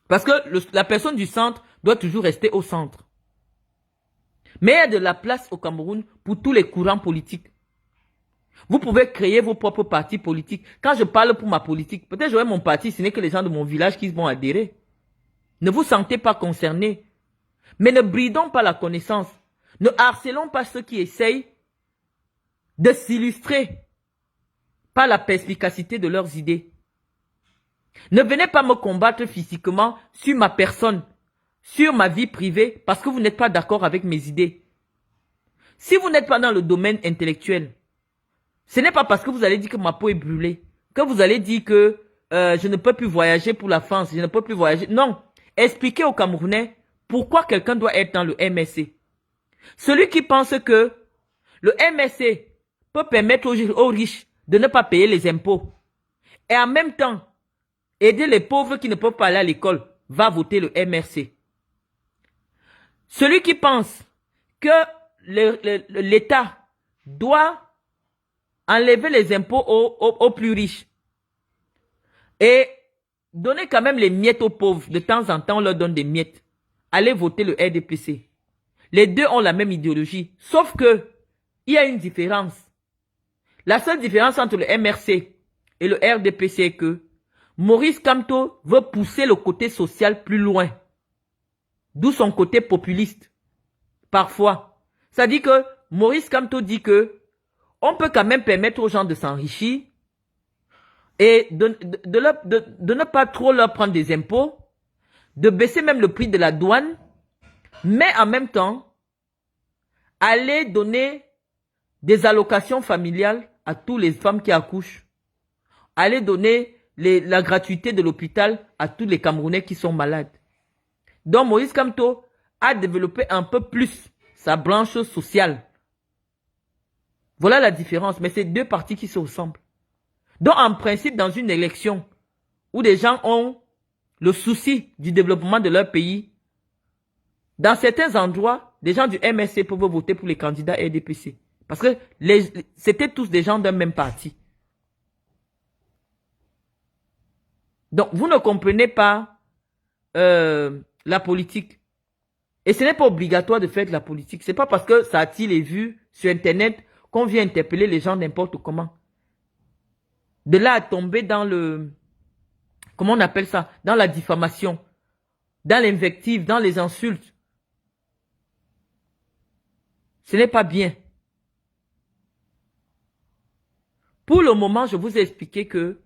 Parce que la personne du centre doit toujours rester au centre. Mais il y a de la place au Cameroun pour tous les courants politiques. Vous pouvez créer vos propres partis politiques. Quand je parle pour ma politique, peut-être j'aurai mon parti, ce n'est que les gens de mon village qui vont adhérer. Ne vous sentez pas concernés. Mais ne bridons pas la connaissance. Ne harcelons pas ceux qui essayent de s'illustrer par la perspicacité de leurs idées. Ne venez pas me combattre physiquement sur ma personne, sur ma vie privée, parce que vous n'êtes pas d'accord avec mes idées. Si vous n'êtes pas dans le domaine intellectuel, ce n'est pas parce que vous allez dire que ma peau est brûlée, que vous allez dire que je ne peux plus voyager pour la France, je ne peux plus voyager. Non, expliquez aux Camerounais pourquoi quelqu'un doit être dans le MSC. Celui qui pense que le MSC peut permettre aux riches de ne pas payer les impôts et en même temps aider les pauvres qui ne peuvent pas aller à l'école, va voter le MRC. Celui qui pense que l'État doit enlever les impôts aux plus riches et donner quand même les miettes aux pauvres, de temps en temps on leur donne des miettes, allez voter le RDPC. Les deux ont la même idéologie, sauf que il y a une différence. La seule différence entre le MRC et le RDPC est que Maurice Kamto veut pousser le côté social plus loin. D'où son côté populiste. Parfois. Ça dit que Maurice Kamto dit que on peut quand même permettre aux gens de s'enrichir et de ne pas trop leur prendre des impôts, de baisser même le prix de la douane, mais en même temps, aller donner des allocations familiales à toutes les femmes qui accouchent. Aller donner la gratuité de l'hôpital à tous les Camerounais qui sont malades. Donc Maurice Kamto a développé un peu plus sa branche sociale. Voilà la différence, mais c'est deux partis qui se ressemblent. Donc en principe, dans une élection où des gens ont le souci du développement de leur pays, dans certains endroits, des gens du MSC peuvent voter pour les candidats RDPC. Parce que c'était tous des gens d'un même parti. Donc, vous ne comprenez pas la politique. Et ce n'est pas obligatoire de faire de la politique. Ce n'est pas parce que ça attire les vues sur Internet qu'on vient interpeller les gens n'importe comment. De là à tomber dans le... Comment on appelle ça? Dans la diffamation, dans l'invective, dans les insultes. Ce n'est pas bien. Pour le moment, je vous ai expliqué que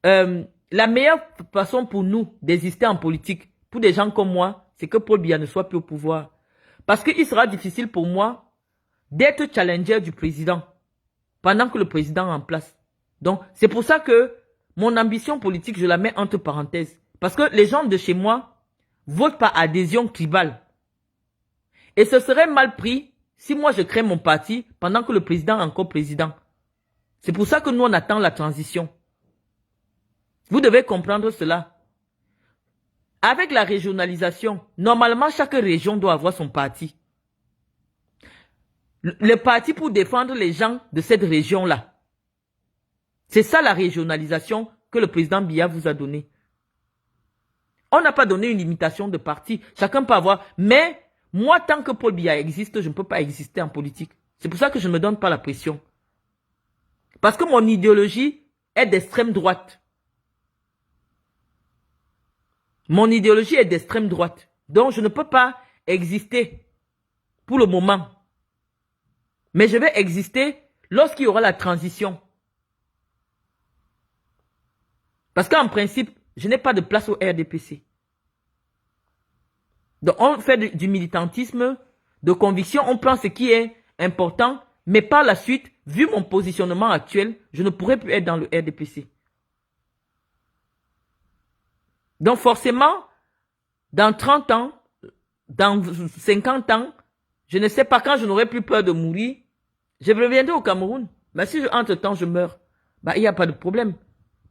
la meilleure façon pour nous d'exister en politique, pour des gens comme moi, c'est que Paul Biya ne soit plus au pouvoir. Parce qu'il sera difficile pour moi d'être challenger du président pendant que le président est en place. Donc, c'est pour ça que mon ambition politique, je la mets entre parenthèses. Parce que les gens de chez moi votent par adhésion tribale. Et ce serait mal pris si moi je crée mon parti pendant que le président est encore président. C'est pour ça que nous on attend la transition. Vous devez comprendre cela. Avec la régionalisation, normalement chaque région doit avoir son parti. Le parti pour défendre les gens de cette région-là. C'est ça la régionalisation que le président Biya vous a donnée. On n'a pas donné une limitation de parti. Chacun peut avoir. Mais moi, tant que Paul Biya existe, je ne peux pas exister en politique. C'est pour ça que je ne me donne pas la pression. Parce que mon idéologie est d'extrême droite. Mon idéologie est d'extrême droite. Donc, je ne peux pas exister pour le moment. Mais je vais exister lorsqu'il y aura la transition. Parce qu'en principe, je n'ai pas de place au RDPC. Donc, on fait du militantisme, de conviction, on prend ce qui est important, mais par la suite, vu mon positionnement actuel, je ne pourrai plus être dans le RDPC. Donc, forcément, dans 30 ans, dans 50 ans, je ne sais pas quand je n'aurai plus peur de mourir, je reviendrai au Cameroun. Mais si entre-temps je meurs, il n'y a pas de problème.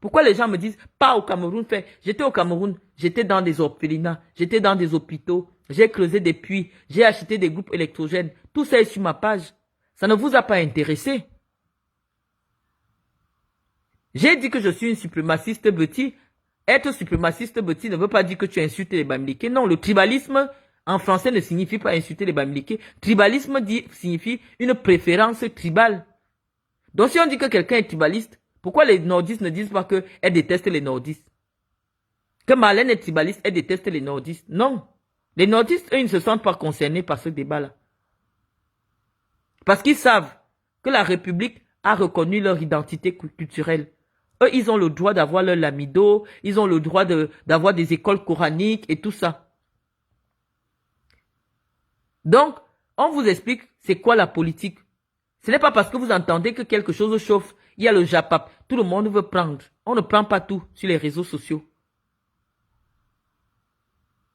Pourquoi les gens me disent, pas au Cameroun, j'étais au Cameroun, j'étais dans des orphelinats, j'étais dans des hôpitaux, j'ai creusé des puits, j'ai acheté des groupes électrogènes. Tout ça est sur ma page. Ça ne vous a pas intéressé. J'ai dit que je suis une suprémaciste Betty. Être suprémaciste Betty ne veut pas dire que tu insultes les Bamileke. Non, le tribalisme en français ne signifie pas insulter les Bamileke. Tribalisme signifie une préférence tribale. Donc si on dit que quelqu'un est tribaliste, pourquoi les nordistes ne disent pas qu'elle déteste les nordistes? Que Marlène est tribaliste, elle déteste les nordistes? Non. Les nordistes, eux, ils ne se sentent pas concernés par ce débat-là. Parce qu'ils savent que la République a reconnu leur identité culturelle. Eux, ils ont le droit d'avoir leur lamido, ils ont le droit d'avoir des écoles coraniques et tout ça. Donc, on vous explique c'est quoi la politique. Ce n'est pas parce que vous entendez que quelque chose chauffe, il y a le JAPAP. Tout le monde veut prendre. On ne prend pas tout sur les réseaux sociaux.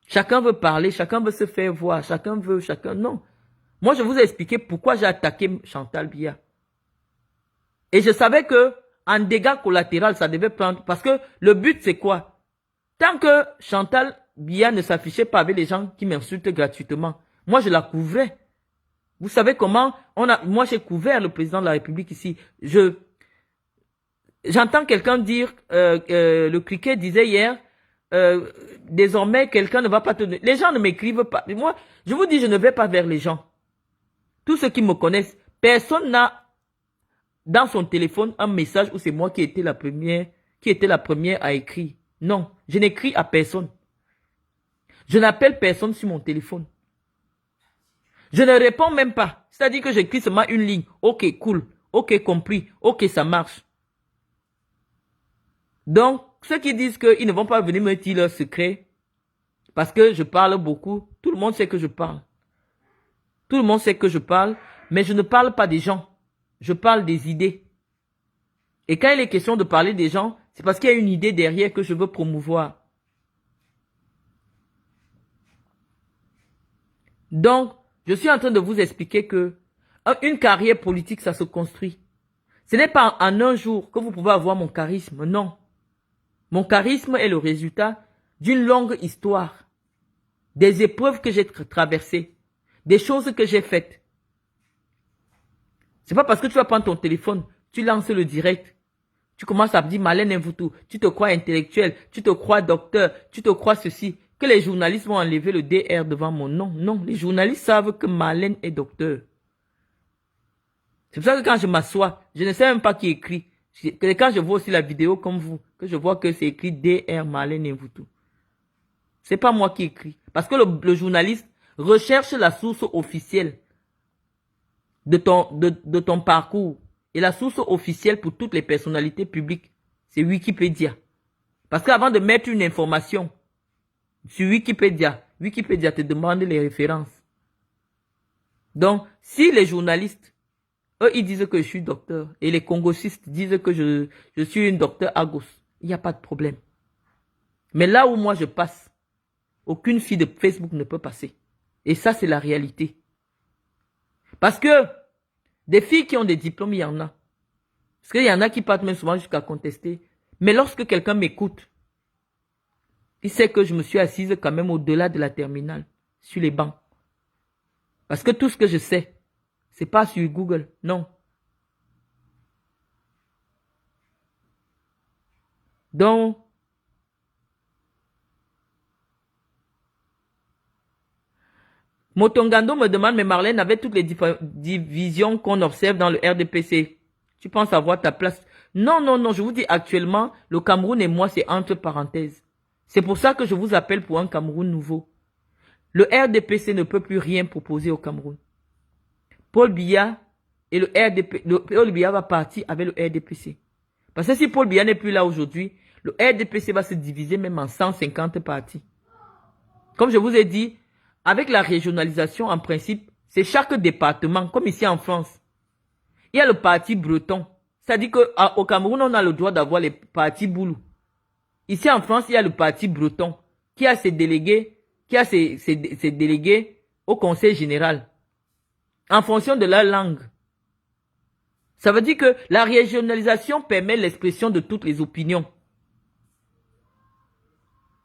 Chacun veut parler, chacun veut se faire voir, chacun non. Moi, je vous ai expliqué pourquoi j'ai attaqué Chantal Biya. Et je savais que en dégâts collatéraux, ça devait prendre. Parce que le but, c'est quoi? Tant que Chantal Biya ne s'affichait pas avec les gens qui m'insultent gratuitement, moi, je la couvrais. Vous savez comment moi, j'ai couvert le président de la République ici. J'entends quelqu'un dire, le criquet disait hier, désormais, quelqu'un ne va pas te... Les gens ne m'écrivent pas. Moi, je vous dis, je ne vais pas vers les gens. Tous ceux qui me connaissent, personne n'a dans son téléphone un message où c'est moi qui étais la première à écrire. Non, je n'écris à personne. Je n'appelle personne sur mon téléphone. Je ne réponds même pas. C'est-à-dire que j'écris seulement une ligne. Ok, cool. Ok, compris. Ok, ça marche. Donc, ceux qui disent qu'ils ne vont pas venir me dire leur secret, parce que je parle beaucoup, tout le monde sait que je parle. Tout le monde sait que je parle, mais je ne parle pas des gens. Je parle des idées. Et quand il est question de parler des gens, c'est parce qu'il y a une idée derrière que je veux promouvoir. Donc, je suis en train de vous expliquer que une carrière politique, ça se construit. Ce n'est pas en un jour que vous pouvez avoir mon charisme, non. Mon charisme est le résultat d'une longue histoire, des épreuves que j'ai traversées, des choses que j'ai faites. C'est pas parce que tu vas prendre ton téléphone, tu lances le direct, tu commences à dire Marlène Mvutu, tu te crois intellectuel, tu te crois docteur, tu te crois ceci, que les journalistes vont enlever le DR devant mon nom. Non, les journalistes savent que Marlène est docteur. C'est pour ça que quand je m'assois, je ne sais même pas qui écrit. Quand je vois aussi la vidéo comme vous, que je vois que c'est écrit DR Marlène Mvutu. C'est pas moi qui écris. Parce que le journaliste recherche la source officielle de ton parcours. Et la source officielle pour toutes les personnalités publiques, c'est Wikipédia. Parce qu'avant de mettre une information sur Wikipédia. Wikipédia te demande les références. Donc, si les journalistes, eux, ils disent que je suis docteur, et les congosistes disent que je suis une docteur Agos, il n'y a pas de problème. Mais là où moi je passe, aucune fille de Facebook ne peut passer. Et ça, c'est la réalité. Parce que des filles qui ont des diplômes, il y en a. Parce qu'il y en a qui partent même souvent jusqu'à contester. Mais lorsque quelqu'un m'écoute, il sait que je me suis assise quand même au-delà de la terminale, sur les bancs. Parce que tout ce que je sais, c'est pas sur Google, non. Donc, Motongando me demande, mais Marlène, avec toutes les divisions qu'on observe dans le RDPC, tu penses avoir ta place? Non, non, non, je vous dis actuellement, le Cameroun et moi, c'est entre parenthèses. C'est pour ça que je vous appelle pour un Cameroun nouveau. Le RDPC ne peut plus rien proposer au Cameroun. Paul Biya et le RDP, Paul Biya va partir avec le RDPC. Parce que si Paul Biya n'est plus là aujourd'hui, le RDPC va se diviser même en 150 partis. Comme je vous ai dit, avec la régionalisation, en principe, c'est chaque département, comme ici en France. Il y a le parti breton. C'est-à-dire qu'au Cameroun, on a le droit d'avoir les partis boulous. Ici en France, il y a le parti breton qui a ses délégués, ses délégués au conseil général. En fonction de leur langue. Ça veut dire que la régionalisation permet l'expression de toutes les opinions.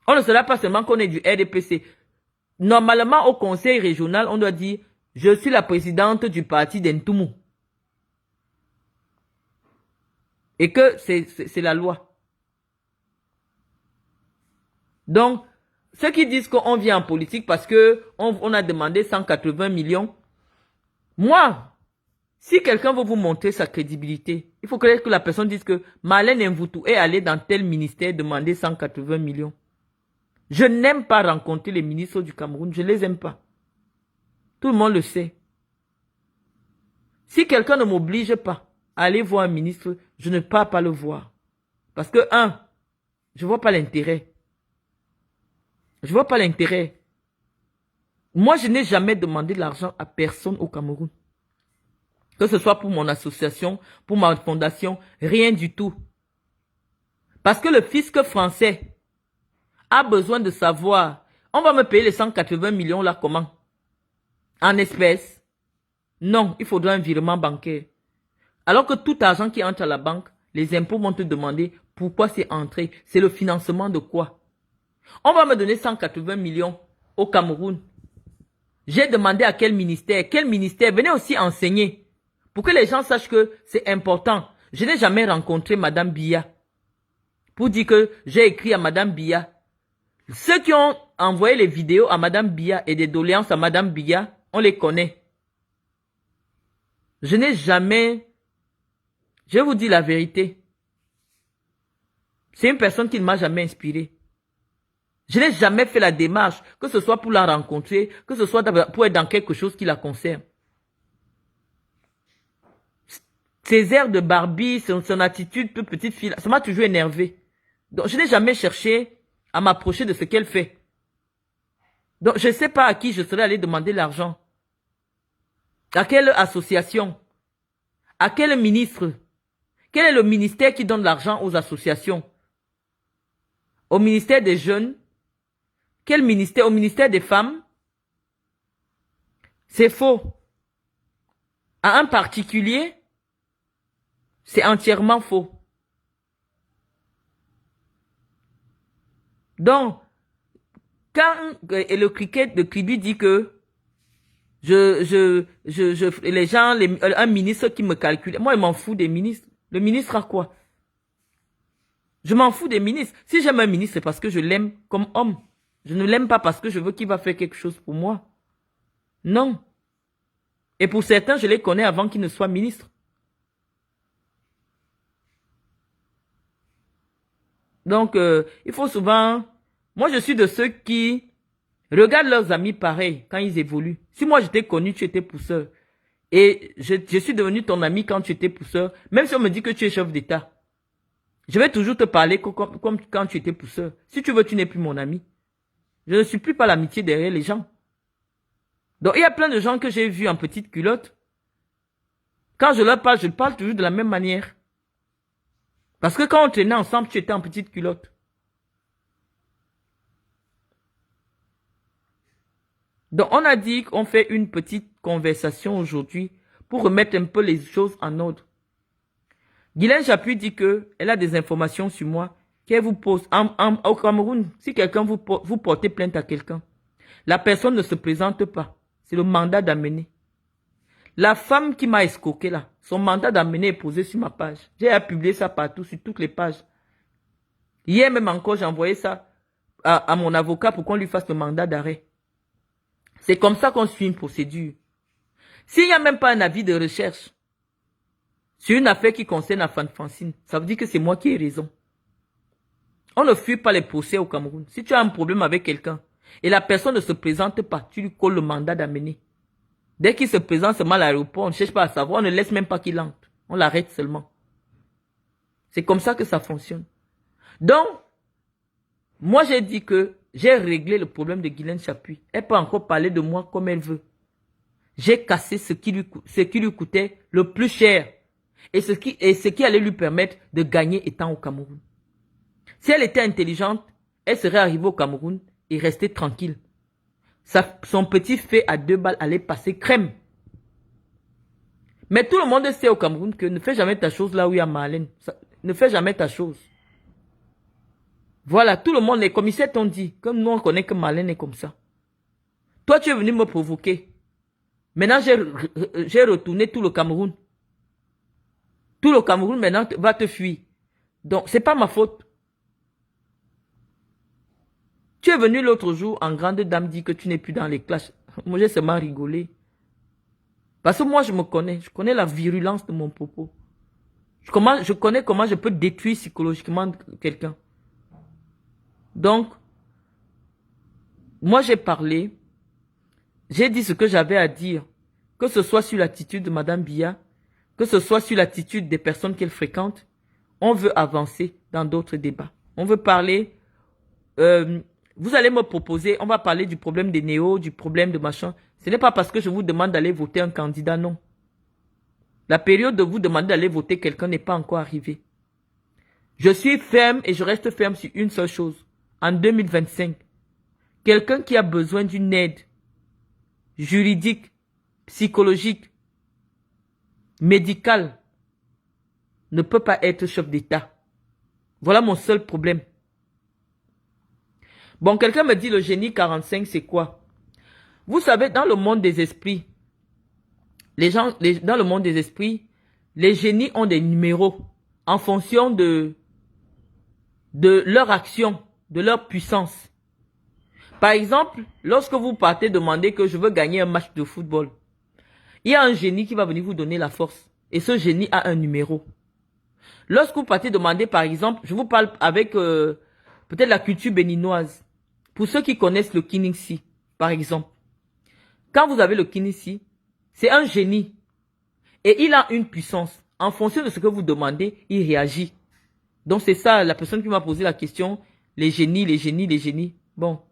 On ne sera pas seulement qu'on est du RDPC. Normalement, au conseil régional, on doit dire « Je suis la présidente du parti d'Entoumou ». Et que c'est la loi. Donc, ceux qui disent qu'on vient en politique parce qu'on a demandé 180 millions, moi, si quelqu'un veut vous montrer sa crédibilité, il faut que la personne dise que Marlène Mvoutou est allée dans tel ministère demander 180 millions. Je n'aime pas rencontrer les ministres du Cameroun. Je ne les aime pas. Tout le monde le sait. Si quelqu'un ne m'oblige pas à aller voir un ministre, je ne pars pas le voir. Parce que, je ne vois pas l'intérêt. Je ne vois pas l'intérêt. Moi, je n'ai jamais demandé de l'argent à personne au Cameroun. Que ce soit pour mon association, pour ma fondation, rien du tout. Parce que le fisc français a besoin de savoir, on va me payer les 180 millions là comment? En espèces? Non, il faudra un virement bancaire. Alors que tout argent qui entre à la banque, les impôts vont te demander pourquoi c'est entré. C'est le financement de quoi? On va me donner 180 millions au Cameroun. J'ai demandé à quel ministère? Quel ministère? Venez aussi enseigner. Pour que les gens sachent que c'est important. Je n'ai jamais rencontré Madame Biya. Pour dire que j'ai écrit à Madame Biya. Ceux qui ont envoyé les vidéos à Madame Biya et des doléances à Madame Biya, on les connaît. Je n'ai jamais... Je vais vous dire la vérité. C'est une personne qui ne m'a jamais inspiré. Je n'ai jamais fait la démarche, que ce soit pour la rencontrer, que ce soit pour être dans quelque chose qui la concerne. Ses airs de Barbie, son attitude de petite fille, ça m'a toujours énervé. Donc je n'ai jamais cherché à m'approcher de ce qu'elle fait. Donc je ne sais pas à qui je serais allé demander l'argent. À quelle association? À quel ministre? Quel est le ministère qui donne l'argent aux associations? Au ministère des jeunes? Quel ministère? Au ministère des femmes? C'est faux. À un particulier? C'est entièrement faux. Donc, quand le cricket de Kribi dit que les gens, un ministre qui me calcule, moi, je m'en fous des ministres. Le ministre a quoi? Je m'en fous des ministres. Si j'aime un ministre, c'est parce que je l'aime comme homme. Je ne l'aime pas parce que je veux qu'il va faire quelque chose pour moi. Non. Et pour certains, je les connais avant qu'ils ne soient ministres. Donc, il faut souvent... Moi, je suis de ceux qui regardent leurs amis pareil quand ils évoluent. Si moi, je t'ai connu, tu étais pousseur. Et je suis devenu ton ami quand tu étais pousseur. Même si on me dit que tu es chef d'État. Je vais toujours te parler comme quand tu étais pousseur. Si tu veux, tu n'es plus mon ami. Je ne supplie pas l'amitié derrière les gens. Donc, il y a plein de gens que j'ai vus en petite culotte. Quand je parle toujours de la même manière. Parce que quand on traînait ensemble, tu étais en petite culotte. Donc, on a dit qu'on fait une petite conversation aujourd'hui pour remettre un peu les choses en ordre. Guylaine Chapuis dit qu'elle a des informations sur moi qu'elle vous pose. Au Cameroun, si quelqu'un vous portez plainte à quelqu'un, la personne ne se présente pas. C'est le mandat d'amener. La femme qui m'a escroqué là, son mandat d'amener est posé sur ma page. J'ai publié ça partout, sur toutes les pages. Hier même encore, j'ai envoyé ça à mon avocat pour qu'on lui fasse le mandat d'arrêt. C'est comme ça qu'on suit une procédure. S'il n'y a même pas un avis de recherche sur une affaire qui concerne la Francine, ça veut dire que c'est moi qui ai raison. On ne fuit pas les procès au Cameroun. Si tu as un problème avec quelqu'un et la personne ne se présente pas, tu lui colles le mandat d'amener. Dès qu'il se présente seulement à l'aéroport, on ne cherche pas à savoir, on ne laisse même pas qu'il entre. On l'arrête seulement. C'est comme ça que ça fonctionne. Donc, moi j'ai dit que j'ai réglé le problème de Guylaine Chapuis. Elle peut encore parler de moi comme elle veut. J'ai cassé ce qui lui coûtait le plus cher. Et ce qui allait lui permettre de gagner étant au Cameroun. Si elle était intelligente, elle serait arrivée au Cameroun et restée tranquille. Son petit fait à 2 balles allait passer crème. Mais tout le monde sait au Cameroun que ne fais jamais ta chose là où il y a Marlène. Ne fais jamais ta chose. Voilà, tout le monde, les commissaires t'ont dit, comme nous on connaît que Marlène est comme ça. Toi tu es venu me provoquer. Maintenant j'ai retourné tout le Cameroun. Tout le Cameroun maintenant va te fuir. Donc c'est pas ma faute. Tu es venu l'autre jour en grande dame dire que tu n'es plus dans les clashs. Moi, j'ai seulement rigolé. Parce que moi, je me connais. Je connais la virulence de mon propos. Je connais comment je peux détruire psychologiquement quelqu'un. Donc, moi, j'ai parlé. J'ai dit ce que j'avais à dire. Que ce soit sur l'attitude de Madame Biya, que ce soit sur l'attitude des personnes qu'elle fréquente. On veut avancer dans d'autres débats. On veut parler... vous allez me proposer, on va parler du problème des néos, du problème de machin. Ce n'est pas parce que je vous demande d'aller voter un candidat, non. La période de vous demander d'aller voter quelqu'un n'est pas encore arrivée. Je suis ferme et je reste ferme sur une seule chose. En 2025, quelqu'un qui a besoin d'une aide juridique, psychologique, médicale, ne peut pas être chef d'État. Voilà mon seul problème. Bon, quelqu'un me dit le génie 45, c'est quoi? Vous savez, dans le monde des esprits, dans le monde des esprits, les génies ont des numéros en fonction de leur action, de leur puissance. Par exemple, lorsque vous partez demander que je veux gagner un match de football, il y a un génie qui va venir vous donner la force. Et ce génie a un numéro. Lorsque vous partez demander, par exemple, je vous parle avec peut-être la culture béninoise. Pour ceux qui connaissent le Kininsi, par exemple. Quand vous avez le Kininsi, c'est un génie. Et il a une puissance. En fonction de ce que vous demandez, il réagit. Donc c'est ça, la personne qui m'a posé la question, les génies, les génies, les génies. Bon.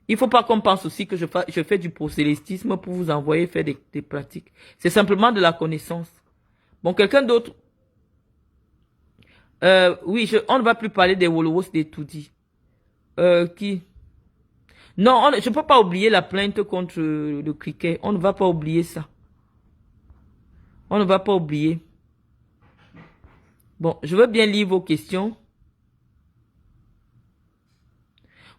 Il ne faut pas qu'on pense aussi que je fais du prosélytisme pour vous envoyer faire des pratiques. C'est simplement de la connaissance. Bon, quelqu'un d'autre. Oui, on ne va plus parler des Wolowos, des Toudi. Qui? Non, je ne peux pas oublier la plainte contre le cricket. On ne va pas oublier ça. On ne va pas oublier. Bon, je veux bien lire vos questions.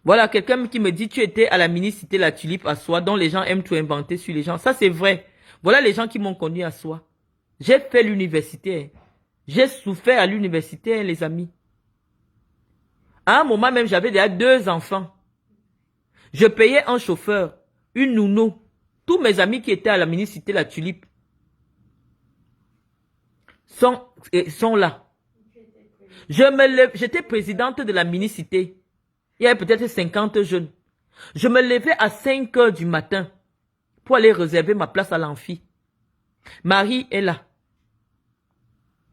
Voilà, quelqu'un qui me dit, tu étais à la mini-cité La Tulipe à Soie, dont les gens aiment tout inventer sur les gens. Ça, c'est vrai. Voilà les gens qui m'ont connu à Soie. J'ai fait l'université. J'ai souffert à l'université, les amis. À un moment même, j'avais déjà 2 enfants. Je payais un chauffeur, une nounou. Tous mes amis qui étaient à la mini-cité La Tulipe sont là. J'étais présidente de la mini-cité. Il y avait peut-être 50 jeunes. Je me levais à 5 heures du matin pour aller réserver ma place à l'amphi. Marie est là.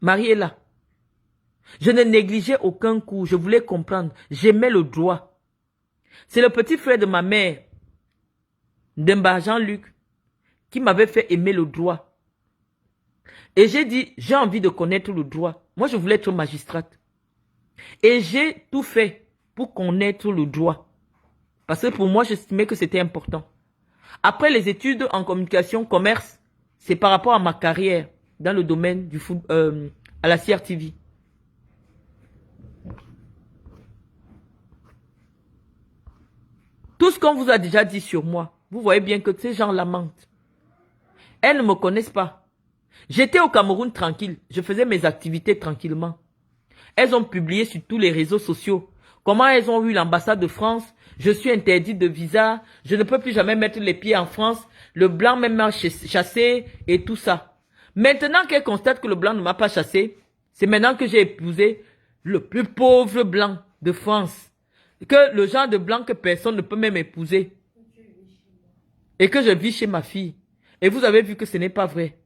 Marie est là. Je ne négligeais aucun cours. Je voulais comprendre. J'aimais le droit. C'est le petit frère de ma mère, Demba Jean-Luc, qui m'avait fait aimer le droit. Et j'ai dit, j'ai envie de connaître le droit. Moi, je voulais être magistrate. Et j'ai tout fait pour connaître le droit. Parce que pour moi, j'estimais que c'était important. Après les études en communication, commerce, c'est par rapport à ma carrière dans le domaine du foot, à la CRTV. Tout ce qu'on vous a déjà dit sur moi, vous voyez bien que ces gens la mentent. Elles ne me connaissent pas. J'étais au Cameroun tranquille. Je faisais mes activités tranquillement. Elles ont publié sur tous les réseaux sociaux. Comment elles ont eu l'ambassade de France. Je suis interdite de visa. Je ne peux plus jamais mettre les pieds en France. Le blanc m'a chassé et tout ça. Maintenant qu'elles constatent que le blanc ne m'a pas chassé, c'est maintenant que j'ai épousé le plus pauvre blanc de France. Que le genre de blanc que personne ne peut même épouser. Et que je vis chez ma fille. Et vous avez vu que ce n'est pas vrai.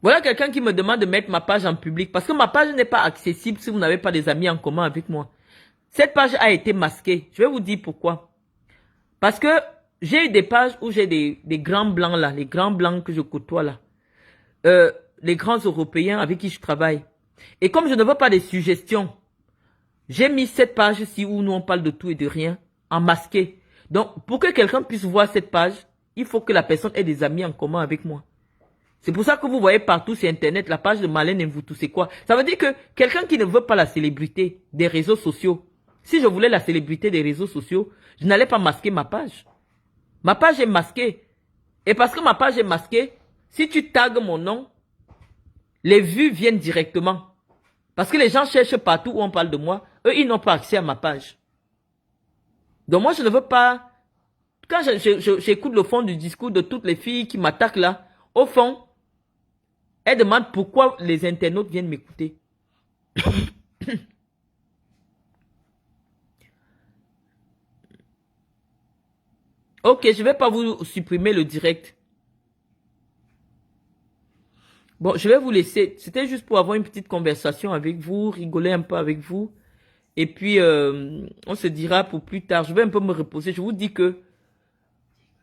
Voilà quelqu'un qui me demande de mettre ma page en public. Parce que ma page n'est pas accessible si vous n'avez pas des amis en commun avec moi. Cette page a été masquée. Je vais vous dire pourquoi. Parce que j'ai eu des pages où j'ai des grands blancs là. Les grands blancs que je côtoie là. Les grands Européens avec qui je travaille. Et comme je ne veux pas des suggestions, j'ai mis cette page-ci où nous on parle de tout et de rien en masqué. Donc, pour que quelqu'un puisse voir cette page, il faut que la personne ait des amis en commun avec moi. C'est pour ça que vous voyez partout sur Internet la page de Marlène Mvutu, c'est quoi? Ça veut dire que quelqu'un qui ne veut pas la célébrité des réseaux sociaux, si je voulais la célébrité des réseaux sociaux, je n'allais pas masquer ma page. Ma page est masquée. Et parce que ma page est masquée, si tu tagues mon nom, les vues viennent directement. Parce que les gens cherchent partout où on parle de moi. Eux, ils n'ont pas accès à ma page. Donc moi, je ne veux pas... Quand j'écoute le fond du discours de toutes les filles qui m'attaquent là, au fond, elles demandent pourquoi les internautes viennent m'écouter. Ok, je ne vais pas vous supprimer le direct. Bon, je vais vous laisser. C'était juste pour avoir une petite conversation avec vous, rigoler un peu avec vous. Et puis, on se dira pour plus tard. Je vais un peu me reposer. Je vous dis que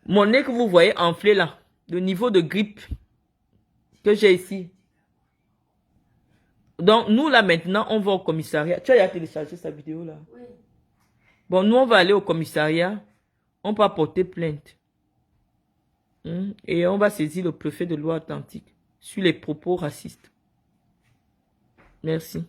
mon nez que vous voyez enflé là, le niveau de grippe que j'ai ici. Donc, nous là maintenant, on va au commissariat. Tu as déjà téléchargé sa vidéo là? Oui. Bon, nous on va aller au commissariat. On va porter plainte. Et on va saisir le préfet de Loire-Atlantique sur les propos racistes. Merci.